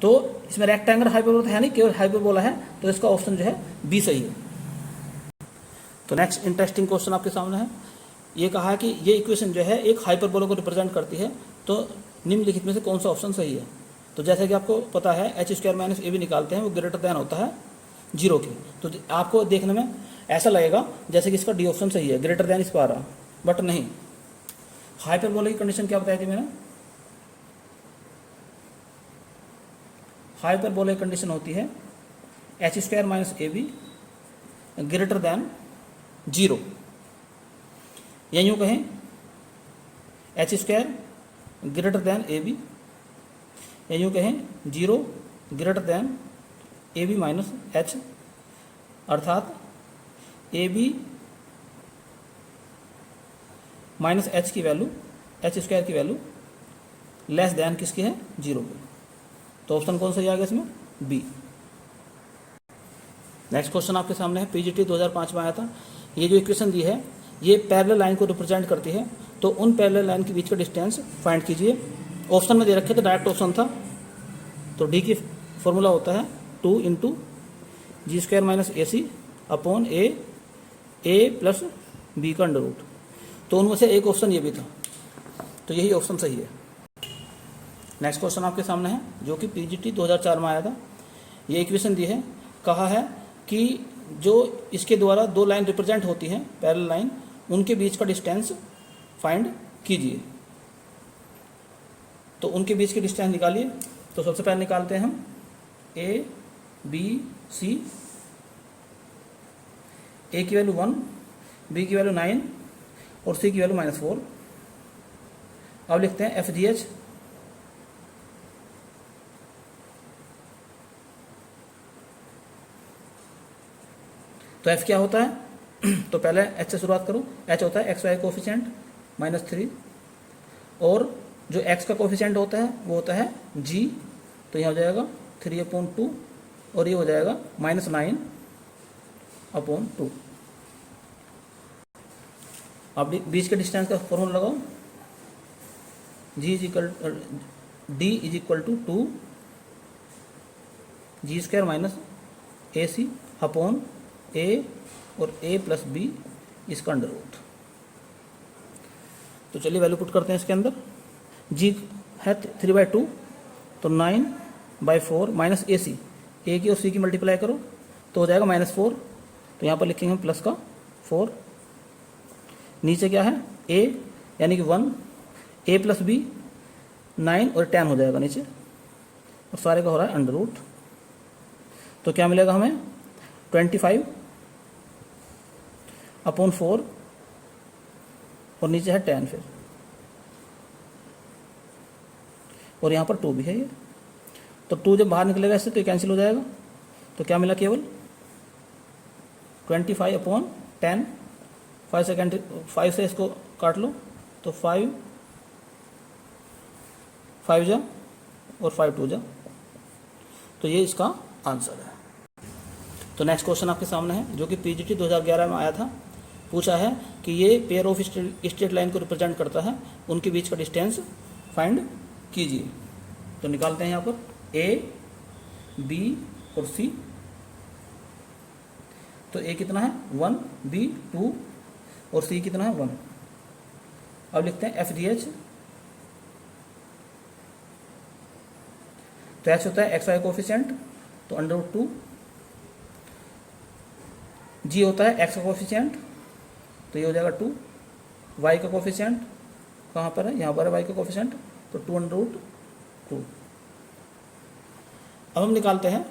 तो इसमें रेक्टेंगुलर हाइपरबोला है नहीं, केवल हाइपरबोला है, तो इसका ऑप्शन जो है बी सही है। तो नेक्स्ट इंटरेस्टिंग क्वेश्चन आपके सामने है, ये कहा है कि ये इक्वेशन जो है एक हाइपरबोला को रिप्रेजेंट करती है, तो निम्नलिखित में से कौन सा ऑप्शन सही है। तो जैसे कि आपको पता है h स्क्वायर माइनस AB निकालते हैं वो ग्रेटर दैन होता है 0 के। तो आपको देखने में ऐसा लगेगा जैसे कि इसका डी ऑप्शन सही है, ग्रेटर दैन इस पर आ रहा, बट नहीं। हाइपरबोला की कंडीशन क्या बताई थी मैंने, हाइपरबोला की कंडीशन होती है h square minus AB greater than 0, या यूँ कहें h square greater than AB, या यूँ कहें 0 greater than AB minus H, अर्थात AB माइनस H की वैल्यू, H स्क्वायर की वैल्यू लेस दैन किसकी है 0 की। तो ऑप्शन कौन सा आ गया इसमें, बी। नेक्स्ट क्वेश्चन आपके सामने है, पीजीटी 2005 में आया था। ये जो इक्वेशन दी है ये पैरेलल लाइन को रिप्रेजेंट करती है, तो उन पैरेलल लाइन के बीच का डिस्टेंस फाइंड कीजिए। ऑप्शन में दे रखे थे, डायरेक्ट ऑप्शन था, तो डी की फॉर्मूला होता है 2 into ji square minus A C upon A plus B का अंडर रूट। तो उनमें से एक ऑप्शन ये भी था, तो यही ऑप्शन सही है। नेक्स्ट क्वेश्चन आपके सामने है जो कि पीजीटी 2004 में आया था। ये इक्वेशन दी है, कहा है कि जो इसके द्वारा दो लाइन रिप्रेजेंट होती हैं पैरेलल लाइन, उनके बीच का डिस्टेंस फाइंड कीजिए। तो उनके बीच के डिस्टेंस निकालिए। तो सबसे पहले निकालते हैं हम ए बी सी। ए की वैल्यू 1, बी की वैल्यू 9 और सी की वैल्यू -4। अब लिखते हैं एफ जी एच। तो एफ क्या होता है तो पहले एच से शुरुआत करो। एच होता है एक्स वाई कोफिशिएंट -3, और जो एक्स का कोफिशिएंट होता है वो होता है जी, तो यहाँ हो जाएगा 3/2 और ये हो जाएगा -9/2। अब बीच के डिस्टेंस का फॉर्मूला लगाओ। D is equal to 2 G square minus A C upon A और ए प्लस बी इसका अंडर रूट। तो चलिए वैल्यू पुट करते हैं इसके अंदर। जी है 3/2, तो 9/4 माइनस ए सी, ए की और सी की मल्टीप्लाई करो तो हो जाएगा -4। तो यहाँ पर लिखेंगे हम प्लस का 4। नीचे क्या है ए यानी कि 1, ए प्लस बी 9 और 10 हो जाएगा नीचे, और सारे का हो रहा है अंडर रूट। तो क्या मिलेगा हमें 25/4 और नीचे है 10 फिर, और यहाँ पर 2 भी है ये। तो 2 जब बाहर निकलेगा इससे तो ये कैंसिल हो जाएगा। तो क्या मिला केवल 25/10। 5 से इसको काट लो तो 5 जा और 5 2 जा, तो ये इसका आंसर है। तो नेक्स्ट क्वेश्चन आपके सामने है जो कि पीजीटी 2011 में आया था। पूछा है कि ये पेयर ऑफ स्ट्रेट लाइन को रिप्रेजेंट करता है, उनके बीच का डिस्टेंस फाइंड कीजिए। तो निकालते हैं यहाँ पर ए बी और सी। तो ए कितना है 1, बी 2 और सी कितना है 1। अब लिखते हैं एफ जी एच। तो एच होता है एक्स वाई कोफिशिएंट, तो √2। जी होता है एक्स का कोफिशिएंट, तो ये हो जाएगा 2। वाई का कोफिशिएंट कहाँ पर है, यहाँ पर है वाई का कोफिशिएंट, तो 2√2। अब हम निकालते हैं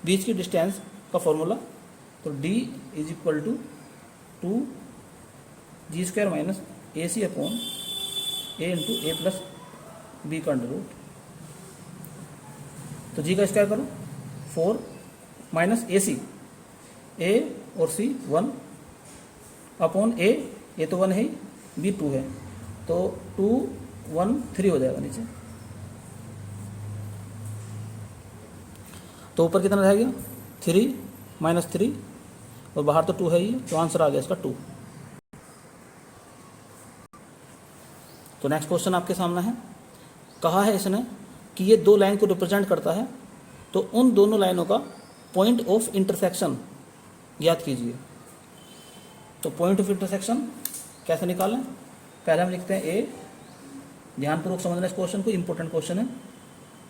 बीच की डिस्टेंस का फॉर्मूला। तो D is equal to 2 G square minus A C upon A into A plus B का अंडर रूट। तो जी का स्क्वायर करो 4 माइनस ए सी, ए और सी 1 अपॉन ए तो 1 है, बी 2 है, तो 2 1 3 हो जाएगा नीचे। तो ऊपर कितना रह गया 3 -3 और बाहर तो 2 है ही, तो आंसर आ गया इसका 2। तो नेक्स्ट क्वेश्चन आपके सामने है। कहा है इसने कि ये दो लाइन को रिप्रेजेंट करता है, तो उन दोनों लाइनों का पॉइंट ऑफ इंटरसेक्शन याद कीजिए। तो पॉइंट ऑफ इंटरसेक्शन कैसे निकालें, पहले हम लिखते हैं ए। ध्यानपूर्वक समझना इस क्वेश्चन को, इंपॉर्टेंट क्वेश्चन है।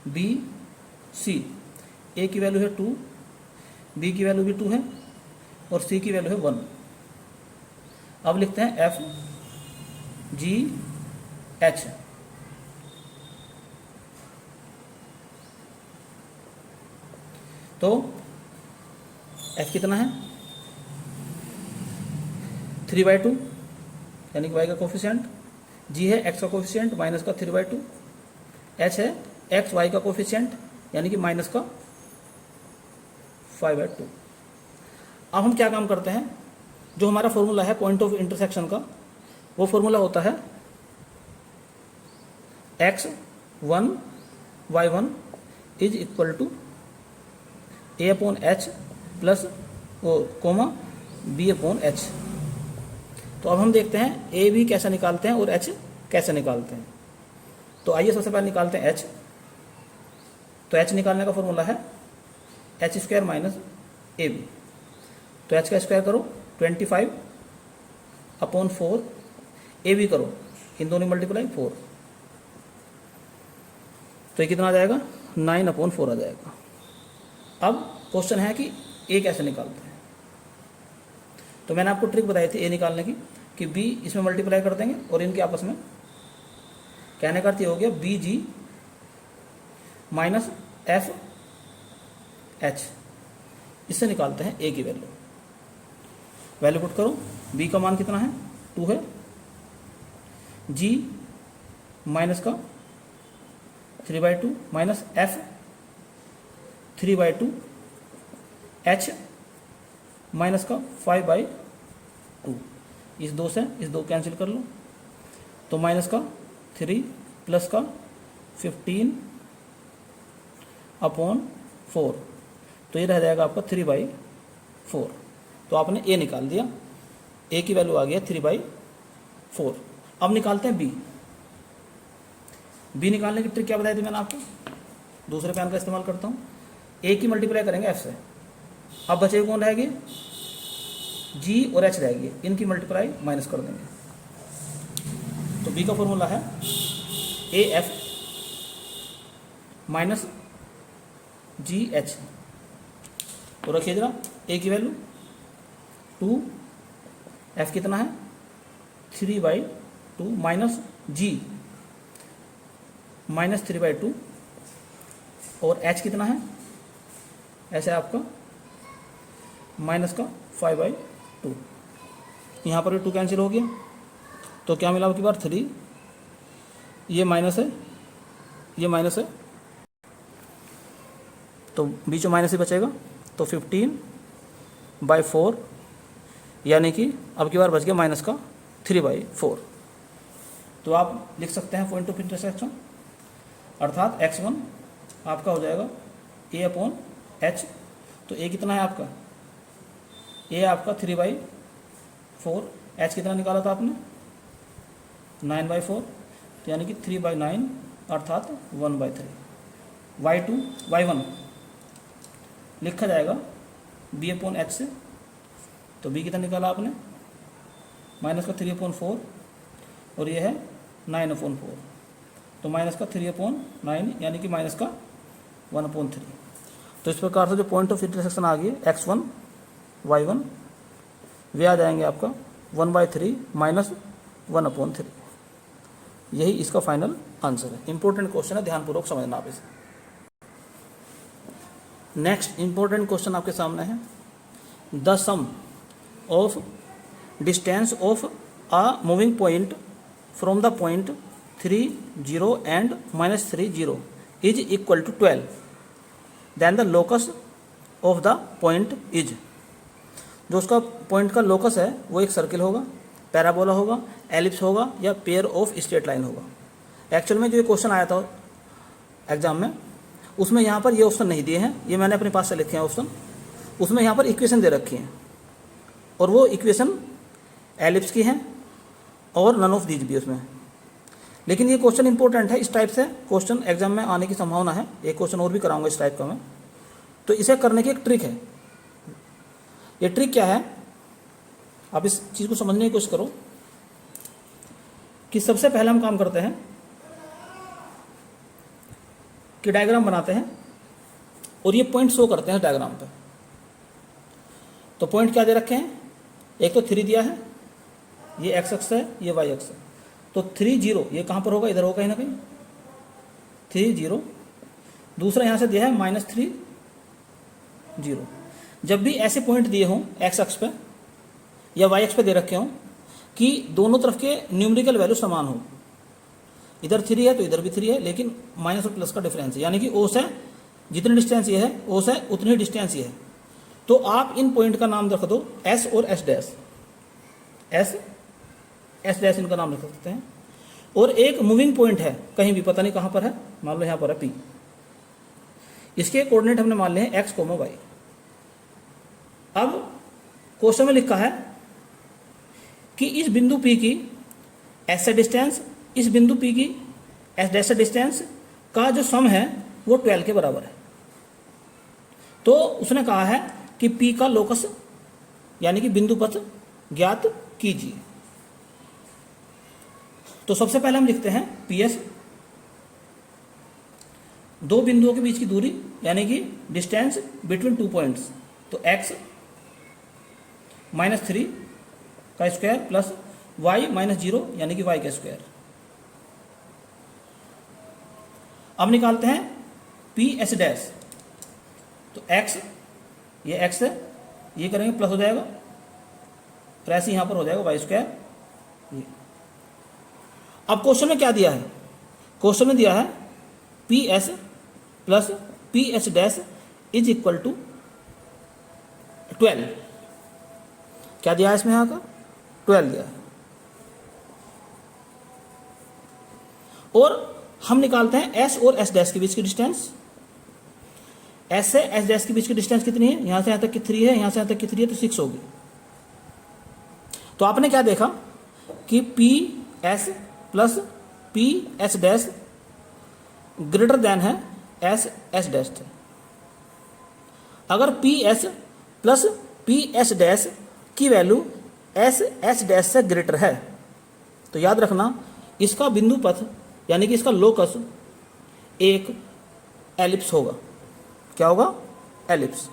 बी सी, ए की वैल्यू है 2, बी की वैल्यू भी 2 है और सी की वैल्यू है 1। अब लिखते हैं एफ जी एच। तो एफ कितना है 3/2 यानी कि वाई का कोफिशिएंट, जी है एक्स का कोफिशिएंट माइनस का 3/2, एच है एक्स वाई का कोफिशिएंट यानी कि माइनस का 5/2। अब हम क्या काम करते हैं, जो हमारा फॉर्मूला है पॉइंट ऑफ इंटरसेक्शन का, वो फॉर्मूला होता है x1 y1 is equal to a/h plus वो कोमा बी अपॉन एच। तो अब हम देखते हैं ए भी कैसे निकालते हैं और एच कैसे निकालते हैं। तो आइए सबसे पहले निकालते हैं एच। तो एच निकालने का फॉर्मूला है H square minus A B. तो एच का स्क्वायर करो 25 अपॉन 4, ए बी करो इन दोनों मल्टीप्लाई 4, तो ये कितना आ जाएगा 9 अपॉन 4 आ जाएगा। अब क्वेश्चन है कि ए कैसे निकालते हैं। तो मैंने आपको ट्रिक बताई थी ए निकालने की कि बी इसमें मल्टीप्लाई कर देंगे और इनके आपस में कहने का अर्थ ये हो गया बी जी माइनस एफ एच, इससे निकालते हैं ए की वैल्यू। वैल्यू पुट करो, बी का मान कितना है 2 है, जी माइनस का 3/2 माइनस एफ 3/2, एच माइनस का 5/2। इस 2 से इस 2 कैंसिल कर लो, तो माइनस का 3 प्लस का 15 अपॉन 4, तो ये रह जाएगा आपका 3/4। तो आपने ए निकाल दिया, ए की वैल्यू आ गया 3/4। अब निकालते हैं बी। बी निकालने की ट्रिक क्या बताई थी मैंने आपको, दूसरे पेन का इस्तेमाल करता हूँ। ए की मल्टीप्लाई करेंगे एफ से, अब बचे कौन रहेगी, जी और एच रहेगी, इनकी मल्टीप्लाई माइनस कर देंगे। तो बी का फॉर्मूला है A F minus ji H. तो रखिए जरा, ए की वैल्यू 2, एफ कितना है 3/2 माइनस जी माइनस 3/2 और एच कितना है, ऐसे आपका माइनस का 5/2। यहाँ पर भी 2 कैंसिल हो गया, तो क्या मिला आपकी बार 3, ये माइनस है, ये माइनस है, तो बीच में माइनस ही बचेगा। तो 15/4 यानी कि अब की बार बच गया माइनस का 3/4। तो आप लिख सकते हैं पॉइंट ऑफ इंटरसेक्शन, अर्थात x1 आपका हो जाएगा a अपॉन एच। तो a कितना है आपका, a आपका 3/4, h कितना निकाला था आपने 9/4, तो यानी कि 3/9 अर्थात 1/3। y1 लिखा जाएगा b अपॉन एच से, तो b कितना निकाला आपने माइनस का 3/4 और ये है 9/4, तो माइनस का 3/9 यानी कि माइनस का 1/3। तो इस प्रकार से जो पॉइंट ऑफ इंटरसेक्शन आ गई x1 y1 वे आ जाएंगे आपका 1/3 माइनस 1/3। यही इसका फाइनल आंसर है। इंपॉर्टेंट क्वेश्चन है, ध्यानपूर्वक समझना आप इसे। नेक्स्ट इंपॉर्टेंट क्वेश्चन आपके सामने है, the sum of distance of a moving point from the point 3 0 and -3 0 is equal to 12, then the locus of the point is. जो उसका पॉइंट का लोकस है वो एक सर्किल होगा, पैराबोला होगा, एलिप्स होगा या पेयर ऑफ स्ट्रेट लाइन होगा। एक्चुअल में जो ये क्वेश्चन आया था एग्जाम में, उसमें यहाँ पर ये ऑप्शन नहीं दिए हैं, ये मैंने अपने पास से लिखे हैं ऑप्शन। उसमें यहाँ पर इक्वेशन दे रखी हैं और वो इक्वेशन एलिप्स की हैं और नन ऑफ दीज भी उसमें। लेकिन ये क्वेश्चन इंपॉर्टेंट है, इस टाइप से क्वेश्चन एग्जाम में आने की संभावना है। एक क्वेश्चन और भी कराऊंगा इस टाइप का मैं। तो इसे करने की एक ट्रिक है। ये ट्रिक क्या है, आप इस चीज़ को समझने की कोशिश करो कि सबसे पहले हम काम करते हैं कि डायग्राम बनाते हैं और ये पॉइंट शो करते हैं डायग्राम पे। तो पॉइंट क्या दे रखे हैं, एक तो 3 दिया है, ये एक्स अक्ष है, ये वाई अक्ष है। तो 3 0 ये कहाँ पर होगा, इधर होगा कहीं ना कहीं 3 0। दूसरा यहाँ से दिया है -3 0। जब भी ऐसे पॉइंट दिए हों एक्स अक्ष पे या वाई अक्ष पे दे रखे हों कि दोनों तरफ के न्यूमेरिकल वैल्यू समान हो, इधर 3 है तो इधर भी 3 है, लेकिन माइनस और प्लस का डिफरेंस है, यानी कि ओ से जितनी डिस्टेंस ये है ओ से उतनी डिस्टेंस ये है। तो आप इन पॉइंट का नाम रख दो एस और एस डैश, एस डैश इनका नाम रख सकते हैं। और एक मूविंग पॉइंट है कहीं भी, पता नहीं कहाँ पर है, मान लो यहाँ पर है पी। इसके कोऑर्डिनेट हमने मान लिए हैं एक्स, वाई। अब क्वेश्चन में लिखा है कि इस बिंदु P की S से डिस्टेंस, इस बिंदु P की S डैश से डिस्टेंस का जो सम है वो 12 के बराबर है। तो उसने कहा है कि P का लोकस यानी कि बिंदु पथ ज्ञात कीजिए। तो सबसे पहले हम लिखते हैं PS, दो बिंदुओं के बीच की दूरी यानी कि डिस्टेंस बिटवीन 2 पॉइंट्स, तो x -3 का स्क्वायर प्लस y -0 यानी कि y का स्क्वायर। अब निकालते हैं PS डैश, तो x, ये x है, ये करेंगे प्लस हो जाएगा, और ऐसे यहाँ पर हो जाएगा y स्क्वायर। ये अब क्वेश्चन में क्या दिया है, क्वेश्चन में दिया है PS plus PS dash is equal to 12। क्या दिया है इसमें, यहाँ का 12 दिया है। और हम निकालते हैं S और S डैश के बीच की डिस्टेंस। S से S डैश के बीच की डिस्टेंस कितनी है, यहाँ से यहाँ तक की 3 है, यहाँ से यहाँ तक की 3 है, तो 6 होगी। तो आपने क्या देखा कि PS plus PS dash greater than है S डैश थे। अगर PS प्लस PS डैश की वैल्यू S डैश से ग्रेटर है तो याद रखना इसका बिंदु पथ यानी कि इसका लोकस एक एलिप्स होगा। क्या होगा, एलिप्स।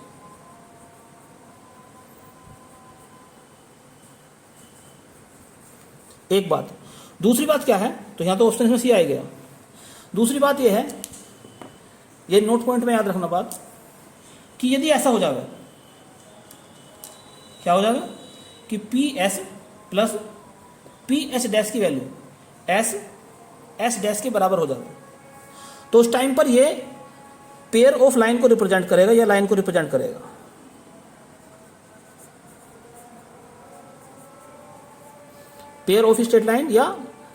एक बात। दूसरी बात क्या है, तो यहां तो ऑप्शन में सी आ गया। दूसरी बात यह है, ये नोट पॉइंट में याद रखना बात, कि यदि ऐसा हो जाएगा, क्या हो जाएगा कि PS प्लस PS डैश की वैल्यू S डैश के बराबर हो जाएगा, तो उस टाइम पर ये पेयर ऑफ लाइन को रिप्रेजेंट करेगा या लाइन को रिप्रेजेंट करेगा। पेयर ऑफ स्ट्रेट लाइन या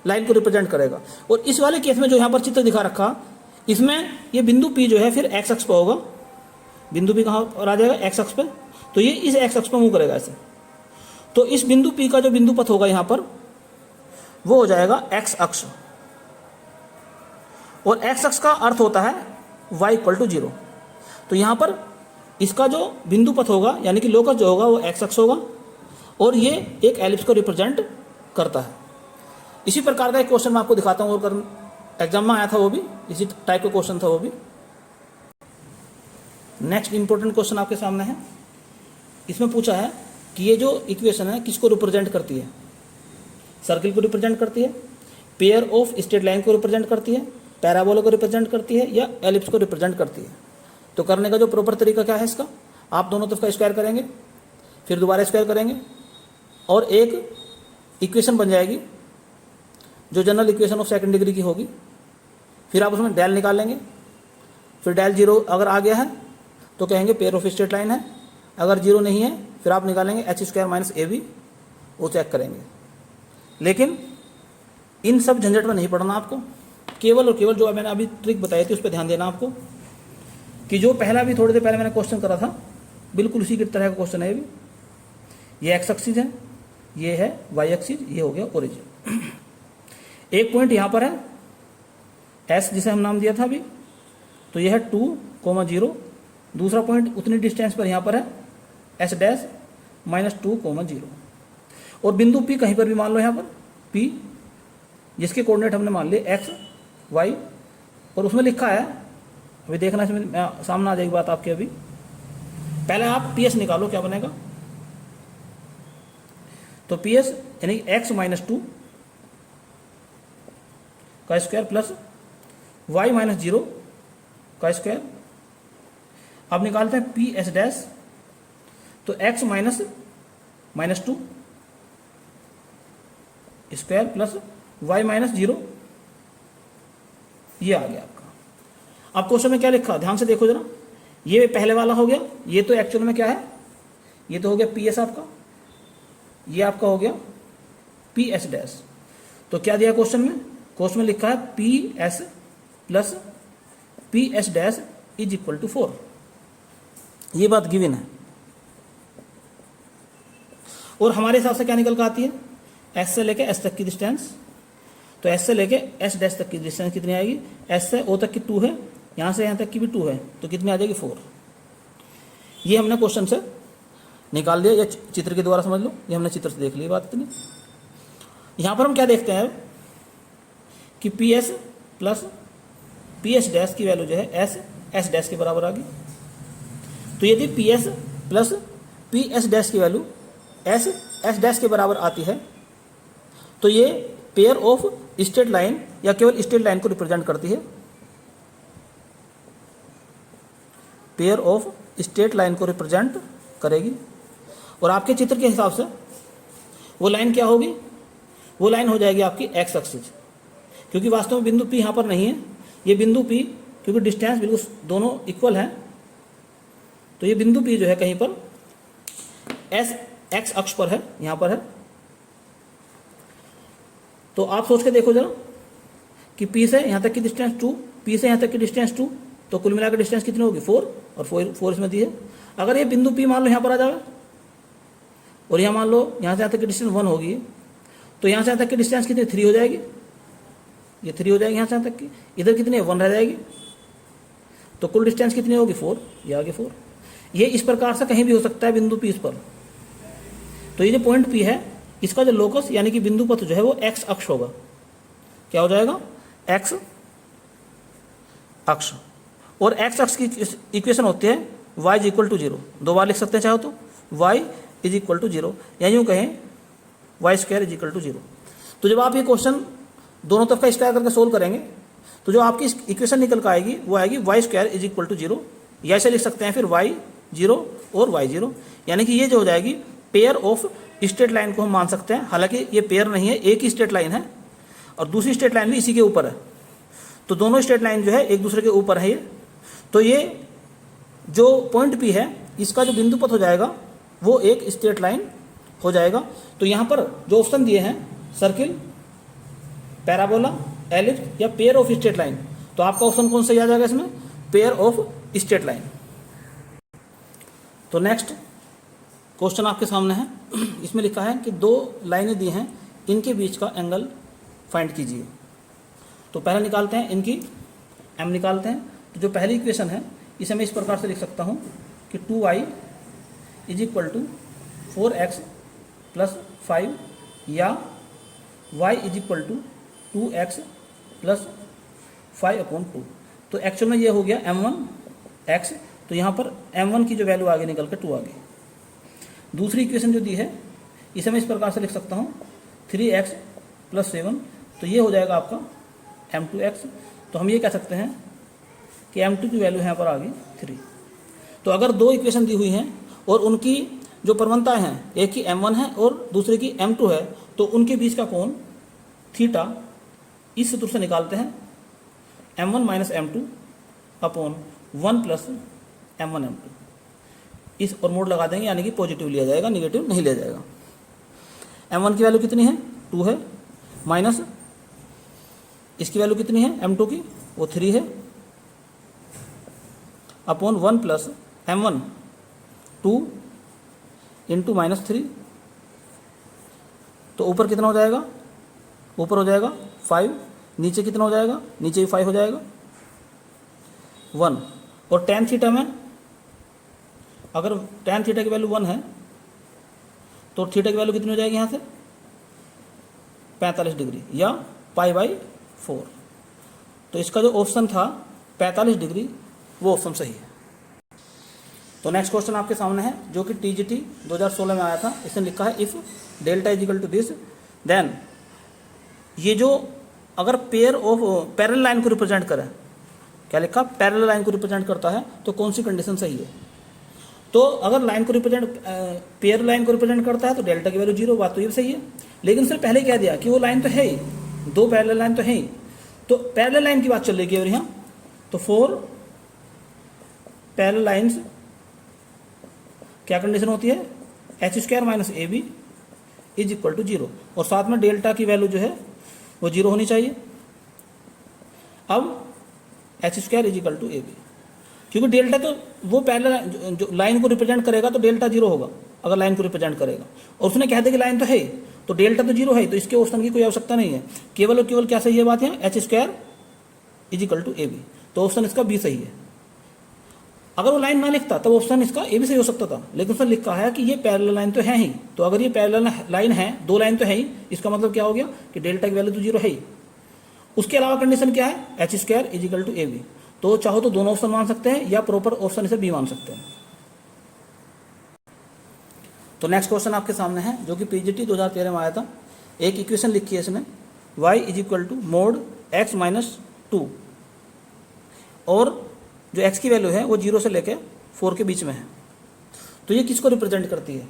लाइन को रिप्रेजेंट करेगा। और इस वाले केस में जो यहां पर चित्र दिखा रखा, इसमें ये बिंदु P जो है फिर x अक्ष पर होगा। बिंदु P कहां पर आ जाएगा, x अक्ष पे, तो ये इस x अक्ष पर मूव करेगा ऐसे। तो इस बिंदु P का जो बिंदु पथ होगा यहां पर वो हो जाएगा x अक्ष, और x अक्ष का अर्थ होता है y = 0। तो यहां पर इसका जो बिंदु पथ होगा यानी कि लोकस जो होगा वो x अक्ष होगा, और ये एक एलिप्स को रिप्रेजेंट करता है। इसी प्रकार का एक क्वेश्चन मैं आपको दिखाता हूँ, और एग्जाम में आया था, वो भी इसी टाइप का क्वेश्चन था वो भी। नेक्स्ट इंपॉर्टेंट क्वेश्चन आपके सामने है। इसमें पूछा है कि ये जो इक्वेशन है किसको रिप्रेजेंट करती है, सर्किल को रिप्रेजेंट करती है, पेयर ऑफ स्ट्रेट लाइन को रिप्रेजेंट करती है, पैराबोला को रिप्रेजेंट करती है, या एलिप्स को रिप्रेजेंट करती है। तो करने का जो प्रॉपर तरीका क्या है इसका, आप दोनों तरफ का स्क्वायर करेंगे, फिर दोबारा स्क्वायर करेंगे, और एक इक्वेशन बन जाएगी जो general equation of second degree की होगी। फिर आप उसमें डेल निकाल लेंगे, फिर डेल 0 अगर आ गया है तो कहेंगे पेयर ऑफ स्ट्रेट लाइन है, अगर 0 नहीं है फिर आप निकालेंगे h² - AB, वो चेक करेंगे। लेकिन इन सब झंझट में नहीं पड़ना आपको, केवल और केवल जो मैंने अभी ट्रिक बताई थी उस पर ध्यान देना आपको, कि जो पहला भी थोड़ी देर पहले मैंने क्वेश्चन करा था बिल्कुल उसी की तरह का क्वेश्चन है। ये x एक्सिस है, ये है y एक्सिस, ये हो गया ओरिजिन। एक पॉइंट यहाँ पर है S जिसे हम नाम दिया था अभी, तो ये है 2,0। दूसरा पॉइंट उतनी डिस्टेंस पर यहाँ पर है S डैश -2,0। और बिंदु P कहीं पर भी मान लो, यहाँ पर P जिसके कोऑर्डिनेट हमने मान लिए x, y, और उसमें लिखा है, अभी देखना इसमें सामने आ जाएगी बात आपकी। अभी पहले आप PS निकालो, क्या बनेगा, तो PS यानी x -2 का स्क्वायर प्लस y -0 का स्क्वायर। अब निकालते हैं PS डैश, तो x -2 स्क्वायर प्लस y -0, ये आ गया आपका। अब क्वेश्चन में क्या लिखा, ध्यान से देखो जरा, ये पहले वाला हो गया, ये तो एक्चुअल में क्या है, ये तो हो गया PS आपका, ये आपका हो गया PS डैश। तो क्या दिया क्वेश्चन में, क्वेश्चन में लिखा है PS plus PS dash is equal to 4। ये बात गिवन है। और हमारे हिसाब से क्या निकल कर आती है, एस से लेके एस तक की डिस्टेंस, तो एस से लेके एस डैश तक की डिस्टेंस कितनी आएगी, एस से ओ तक की 2 है, यहाँ से यहाँ तक की भी 2 है, तो कितनी आ जाएगी 4। ये हमने क्वेश्चन से निकाल लिया, या चित्र के द्वारा समझ लो, ये हमने चित्र से देख ली बात इतनी। यहाँ पर हम क्या देखते हैं कि P S plus P S dash की वैल्यू जो है एस एस डैश के बराबर आ गई। तो यदि P S plus P S dash की वैल्यू एस एस डैश के बराबर आती है तो ये पेयर ऑफ स्ट्रेट लाइन या केवल स्ट्रेट लाइन को रिप्रेजेंट करती है, पेयर ऑफ स्ट्रेट लाइन को रिप्रेजेंट करेगी। और आपके चित्र के हिसाब से वो लाइन क्या होगी, वो लाइन हो जाएगी आपकी एक्स एक्सिस, क्योंकि वास्तव में बिंदु P यहाँ पर नहीं है, ये बिंदु P क्योंकि डिस्टेंस बिल्कुल दोनों इक्वल हैं, तो ये बिंदु P जो है कहीं पर एस एक्स अक्ष पर है, यहाँ पर है। तो आप सोच के देखो जरा कि P से यहाँ तक की डिस्टेंस 2, P से यहाँ तक की डिस्टेंस 2, तो कुल मिलाकर डिस्टेंस कितनी होगी 4, और 4 इसमें दी है। अगर ये बिंदु P मान लो यहाँ पर आ जाए और यहाँ मान लो यहाँ से यहाँ तक की डिस्टेंस 1 होगी, तो यहाँ से यहाँ तक की डिस्टेंस कितनी 3 हो जाएगी, ये 3 हो जाएगी यहाँ से यहाँ तक की, इधर कितनी है 1 रह जाएगी, तो कुल डिस्टेंस कितनी होगी 4, ये आगे 4। ये इस प्रकार से कहीं भी हो सकता है बिंदु P इस पर। तो ये जो पॉइंट P है इसका जो लोकस यानी कि बिंदु पथ जो है वो एक्स अक्ष होगा, क्या हो जाएगा एक्स अक्ष। और एक्स अक्ष की इक्वेशन होती है y इज इक्वल टू 0, 2 बार लिख सकते हैं चाहो तो, y इज इक्वल टू 0, या यूँ कहें Y square is equal to 0। तो जब आप ये क्वेश्चन दोनों तरफ का स्क्वायर करके सोल्व करेंगे तो जो आपकी इक्वेशन निकल कर आएगी वो आएगी Y square is equal to 0, या ऐसे लिख सकते हैं फिर y 0 और y 0, यानी कि ये जो हो जाएगी पेयर ऑफ स्ट्रेट लाइन को हम मान सकते हैं। हालांकि ये पेयर नहीं है, एक ही स्ट्रेट लाइन है और दूसरी स्ट्रेट लाइन भी इसी के ऊपर है, तो दोनों स्ट्रेट लाइन जो है एक दूसरे के ऊपर है ये। तो ये जो पॉइंट P है इसका जो बिंदु पथ हो जाएगा वो एक स्ट्रेट लाइन हो जाएगा। तो यहाँ पर जो ऑप्शन दिए हैं सर्किल, पैराबोला, एलिप्स या पेयर ऑफ स्ट्रेट लाइन, तो आपका ऑप्शन कौन सा आ जाएगा इसमें, पेयर ऑफ स्ट्रेट लाइन। तो नेक्स्ट क्वेश्चन आपके सामने है, इसमें लिखा है कि 2 लाइनें दी हैं, इनके बीच का एंगल फाइंड कीजिए। तो पहले निकालते हैं इनकी m निकालते हैं। तो जो पहली इक्वेशन है इसे मैं इस प्रकार से लिख सकता हूँ कि 2y is equal to 4x plus 5 या y is equal to 2x plus 5/2। तो एक्चुअल में ये हो गया m1x, तो यहाँ पर m1 की जो वैल्यू आगे निकल कर 2 आ गई। दूसरी इक्वेशन जो दी है इसे मैं इस प्रकार से लिख सकता हूँ 3x प्लस 7, तो ये हो जाएगा आपका m2x। तो हम ये कह सकते हैं कि m2 की वैल्यू यहाँ पर आ गई 3। तो अगर 2 इक्वेशन दी हुई हैं और उनकी जो प्रवणताएं हैं, एक की m1 है और दूसरे की m2 है, तो उनके बीच का कोण थीटा इस सूत्र से निकालते हैं m1 minus m2 upon 1 plus m1 m2, इस और मोड लगा देंगे, यानी कि पॉजिटिव लिया जाएगा, निगेटिव नहीं लिया जाएगा। m1 की वैल्यू कितनी है 2 है, माइनस इसकी वैल्यू कितनी है m2 की, वो 3 है, upon 1 plus m1 2 into minus 3, तो ऊपर कितना हो जाएगा, ऊपर हो जाएगा 5, नीचे कितना हो जाएगा, नीचे भी 5 हो जाएगा 1। और tan थीटा में अगर tan थीटा की वैल्यू 1 है तो थीटा की वैल्यू कितनी हो जाएगी यहाँ से 45 डिग्री या π/4। तो इसका जो ऑप्शन था 45 डिग्री वो ऑप्शन सही है। तो नेक्स्ट क्वेश्चन आपके सामने है जो कि TGT 2016 में आया था। इसने लिखा है if delta is equal to this then, ये जो अगर पेयर ऑफ पैरेलल लाइन को रिप्रेजेंट करे, क्या लिखा, पैरेलल लाइन को रिप्रेजेंट करता है तो कौन सी कंडीशन सही है। तो अगर लाइन को रिप्रेजेंट पेयर लाइन को रिप्रेजेंट करता है तो डेल्टा की वैल्यू 0, बात तो ये सही है। लेकिन फिर पहले क्या दिया कि वो लाइन तो है ही, 2 पैरेलल लाइन तो है ही, तो पैरेलल लाइन की बात चल रही है और यहाँ तो 4 पैरेलल लाइन्स क्या कंडीशन होती है, h² minus AB is equal to 0, और साथ में डेल्टा की वैल्यू जो है वो 0 होनी चाहिए। अब h² is equal to AB, क्योंकि डेल्टा तो वो पैरेलल जो लाइन को रिप्रेजेंट करेगा तो डेल्टा 0 होगा। अगर लाइन को रिप्रेजेंट करेगा, और उसने कह दिया कि लाइन तो है तो डेल्टा तो जीरो है, तो इसके ऑप्शन की कोई आवश्यकता नहीं है। केवल और केवल क्या सही है बात है, H square is equal to A B, तो ऑप्शन इसका बी सही है। अगर वो लाइन ना लिखता तब ऑप्शन इसका ए भी सही हो सकता था, लेकिन उसने लिखा है कि ये पैरेलल लाइन तो है ही, तो अगर ये पैरेलल लाइन है, दो लाइन तो है ही, इसका मतलब क्या हो गया कि डेल्टा की वैल्यू तो जीरो है ही। उसके अलावा कंडीशन क्या है, H square is equal to A B, तो चाहो तो दोनों ऑप्शन मान सकते हैं या प्रॉपर ऑप्शन इसे बी मान सकते हैं। तो नेक्स्ट क्वेश्चन आपके सामने है जो कि पीजीटी 2013 में आया था। एक इक्वेशन लिखी है इसने, y is equal to mod x minus 2, और जो x की वैल्यू है वो 0 से लेकर 4 के बीच में है। तो ये किसको रिप्रेजेंट करती है?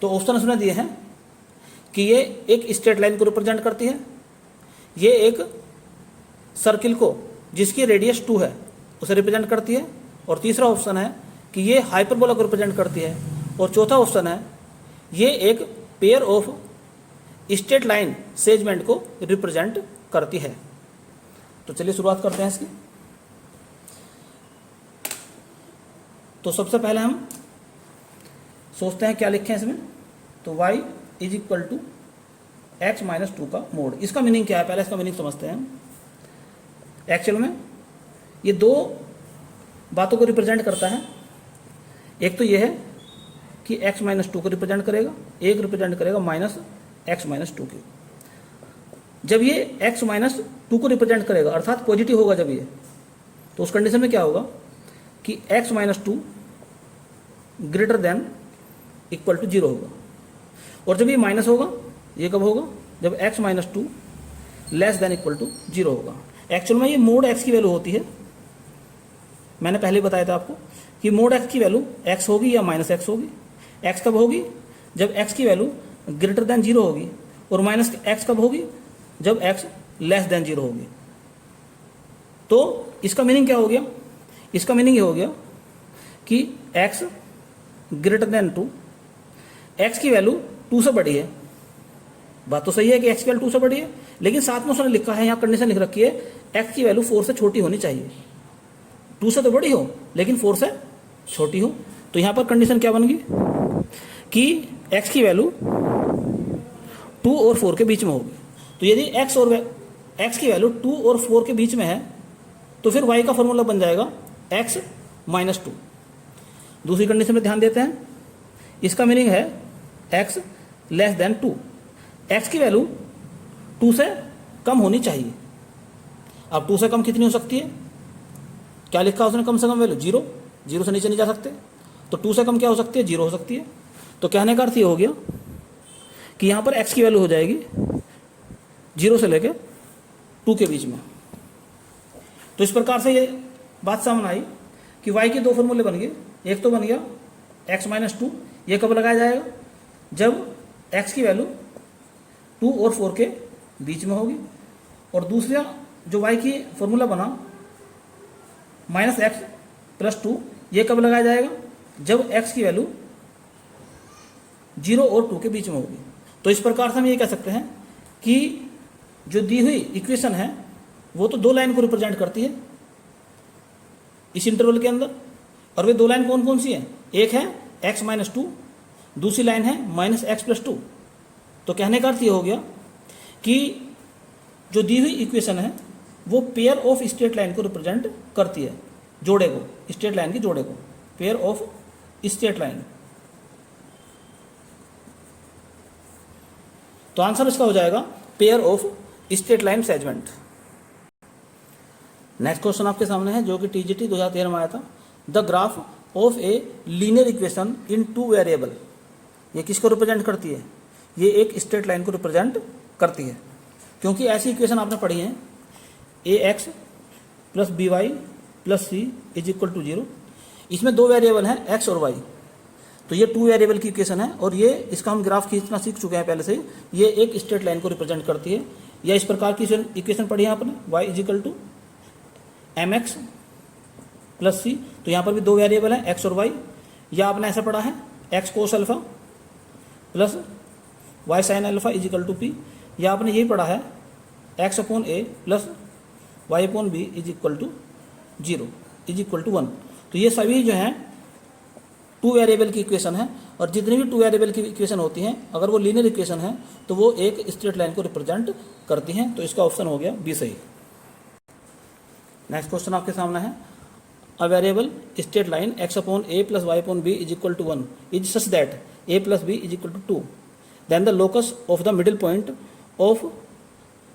तो ऑप्शन उसने दिए हैं कि ये एक स्ट्रेट लाइन को रिप्रेजेंट करती है, ये एक सर्किल को जिसकी रेडियस 2 है उसे रिप्रेजेंट करती है, और तीसरा ऑप्शन है कि ये हाइपरबोला को रिप्रेजेंट करती है, और चौथा ऑप्शन है ये एक pair of straight line segment को रिप्रेजेंट करती है। तो चलिए शुरुआत करते हैं इसकी। तो सबसे पहले हम सोचते हैं क्या लिखें इसमें, तो y is equal to x minus 2 का मोड। इसका मीनिंग क्या है, पहले इसका मीनिंग समझते हैं। एक्चुअल में ये दो बातों को रिप्रेजेंट करता है, एक तो ये है कि x माइनस 2 को रिप्रेजेंट करेगा, एक रिप्रेजेंट करेगा माइनस x माइनस 2 की। जब ये x माइनस 2 को रिप्रेजेंट करेगा अर्थात पॉजिटिव होगा जब ये, तो उस कंडीशन में क्या होगा कि x minus 2 greater than equal to 0 होगा, और जब ये माइनस होगा, ये कब होगा, जब x minus 2 less than equal to 0 होगा। एक्चुअल में ये मोड x की वैल्यू होती है, मैंने पहले बताया था आपको कि मोड x की वैल्यू x होगी या माइनस x होगी। x कब होगी, जब x की वैल्यू ग्रेटर देन 0 होगी, और माइनस x कब होगी, जब x लेस देन 0 होगी। तो इसका मीनिंग क्या हो गया, इसका मीनिंग ये हो गया कि x ग्रेटर देन 2, x की वैल्यू 2 से बड़ी है। बात तो सही है कि x की वैल्यू 2 से बड़ी है, लेकिन साथ में उसने लिखा है, यहाँ कंडीशन लिख रखी है x की वैल्यू 4 से छोटी होनी चाहिए। 2 से तो बड़ी हो लेकिन 4 से छोटी हो, तो यहाँ पर कंडीशन क्या बन गई कि x की वैल्यू 2 और 4 के बीच में होगी। तो यदि x की वैल्यू 2 और 4 के बीच में है तो फिर y का फॉर्मूला बन जाएगा x माइनस 2। दूसरी कंडीशन में ध्यान देते हैं, इसका मीनिंग है x लेस देन 2, x की वैल्यू 2 से कम होनी चाहिए। अब 2 से कम कितनी हो सकती है, क्या लिखा उसने, कम से कम वैल्यू 0, 0 से नीचे नहीं जा सकते, तो 2 से कम क्या हो सकती है, 0 हो सकती है। तो कहने का अर्थ ये हो गया कि यहाँ पर x की वैल्यू हो जाएगी 0 से लेकर 2 के बीच में। तो इस प्रकार से ये बात सामने आई कि y के दो फॉर्मूले बन गए। एक तो बन गया x माइनस 2, ये कब लगाया जाएगा, जब x की वैल्यू 2 और 4 के बीच में होगी, और दूसरा जो y की फॉर्मूला बना माइनस x प्लस 2, ये कब लगाया जाएगा, जब x की वैल्यू 0 और 2 के बीच में होगी। तो इस प्रकार से हम ये कह सकते हैं कि जो दी हुई इक्वेशन है वो तो दो लाइन को रिप्रेजेंट करती है इस इंटरवल के अंदर, और वे दो लाइन कौन कौन सी हैं, एक है x माइनस 2, दूसरी लाइन है माइनस x प्लस 2। तो कहने का अर्थ ये हो गया कि जो दी हुई इक्वेशन है वो पेयर ऑफ स्ट्रेट लाइन को रिप्रेजेंट करती है, जोड़े को, स्ट्रेट लाइन के जोड़े को, पेयर ऑफ स्ट्रेट लाइन। तो आंसर इसका हो जाएगा pair of straight line segment. Next question आपके सामने है जो कि टीजीटी 2013 में आया था। The graph of a linear equation in 2 variable, ये किसको रिप्रेजेंट करती है, ये एक स्ट्रेट लाइन को रिप्रेजेंट करती है, क्योंकि ऐसी इक्वेशन आपने पढ़ी है ax plus by plus c is equal to 0। इसमें दो वेरिएबल हैं x और y, तो ये 2 वेरिएबल की इक्वेशन है, और ये इसका हम ग्राफ खींचना सीख चुके हैं पहले से। ये एक स्ट्रेट लाइन को रिप्रेजेंट करती है, या इस प्रकार की इक्वेशन पढ़ी है आपने, y is equal to mx plus c। तो यहाँ पर भी दो वेरिएबल हैं x और y, या आपने ऐसा पढ़ा है x cos alpha plus y sine alpha is equal to p, या आपने यही पढ़ा है x upon a plus y upon b is equal to 0 is equal to 1। तो ये सभी जो हैं 2 वेरिएबल की इक्वेशन है, और जितनी भी टू वेरिएबल की इक्वेशन होती हैं अगर वो लीनियर इक्वेशन है तो वो एक स्ट्रेट लाइन को रिप्रेजेंट करती हैं। तो इसका ऑप्शन हो गया बी सही। नेक्स्ट क्वेश्चन आपके सामने है, a variable straight line x upon a plus Y upon B is equal to 1 is such that a plus B is equal to 2 then the locus of the middle point of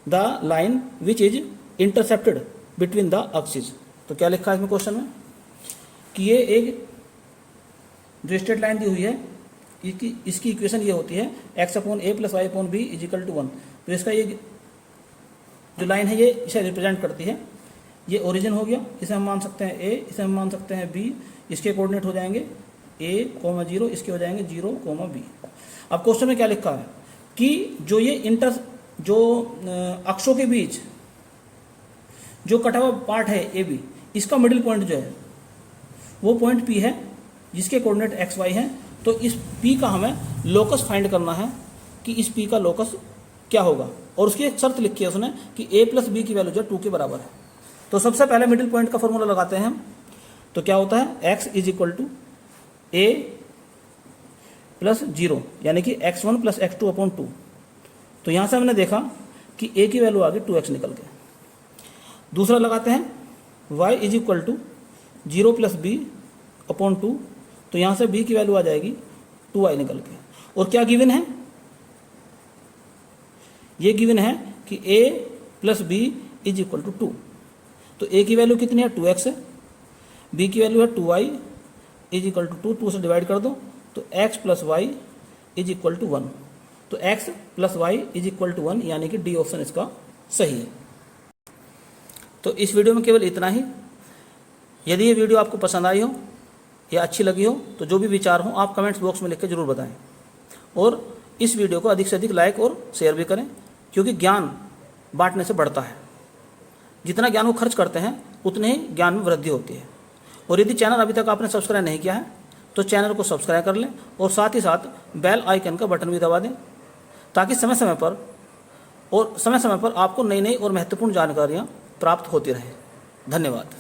the line which is intercepted between the axis. तो क्या लिखा है इसमें question में कि ये एक जो स्ट्रेट लाइन दी हुई है इसकी इक्वेशन ये होती है x upon a plus Y upon B is equal to 1। तो इसका ये जो लाइन है ये इसे रिप्रेजेंट करती है। ये ओरिजिन हो गया, इसे हम मान सकते हैं a, इसे हम मान सकते हैं b, इसके कोऑर्डिनेट हो जाएंगे a, 0, इसके हो जाएंगे 0, b। अब क्वेश्चन में क्या लिखा है कि जो ये अक्षों के बीच जो कटा हुआ पार्ट है ए बी, इसका मिडिल पॉइंट जो है वो पॉइंट P है जिसके कोऑर्डिनेट एक्स वाई हैं। तो इस P का हमें लोकस फाइंड करना है कि इस P का लोकस क्या होगा, और उसकी एक शर्त लिखी है उसने कि a प्लस बी की वैल्यू जो 2 के बराबर है। तो सबसे पहले मिडिल पॉइंट का फॉर्मूला लगाते हैं हम। तो क्या होता है x is equal to a plus 0 यानी कि x1 प्लस x2 अपॉन 2। तो यहाँ से हमने देखा कि a की वैल्यू आ गई 2x निकल के। दूसरा लगाते हैं y is equal to 0 plus B upon 2। तो यहाँ से b की वैल्यू आ जाएगी 2y निकल के। और क्या गिवन है, ये गिवन है कि a plus B is equal to 2। तो a की वैल्यू कितनी है 2x है, b की वैल्यू है 2y इज इक्वल टू 2 से डिवाइड कर दो तो x plus Y is equal to 1। तो x plus Y is equal to 1 यानी कि डी ऑप्शन इसका सही है। तो इस वीडियो में केवल इतना ही। यदि ये वीडियो आपको पसंद आई हो या अच्छी लगी हो तो जो भी विचार हो आप कमेंट्स बॉक्स में लिख के ज़रूर बताएं, और इस वीडियो को अधिक से अधिक लाइक और शेयर भी करें, क्योंकि ज्ञान बांटने से बढ़ता है। जितना ज्ञान को खर्च करते हैं उतने ही ज्ञान में वृद्धि होती है। और यदि चैनल अभी तक आपने सब्सक्राइब नहीं किया है तो चैनल को सब्सक्राइब कर लें और साथ ही साथ बेल आइकन का बटन भी दबा दें, ताकि समय समय पर आपको नई नई और महत्वपूर्ण जानकारियाँ प्राप्त होती रहें। धन्यवाद।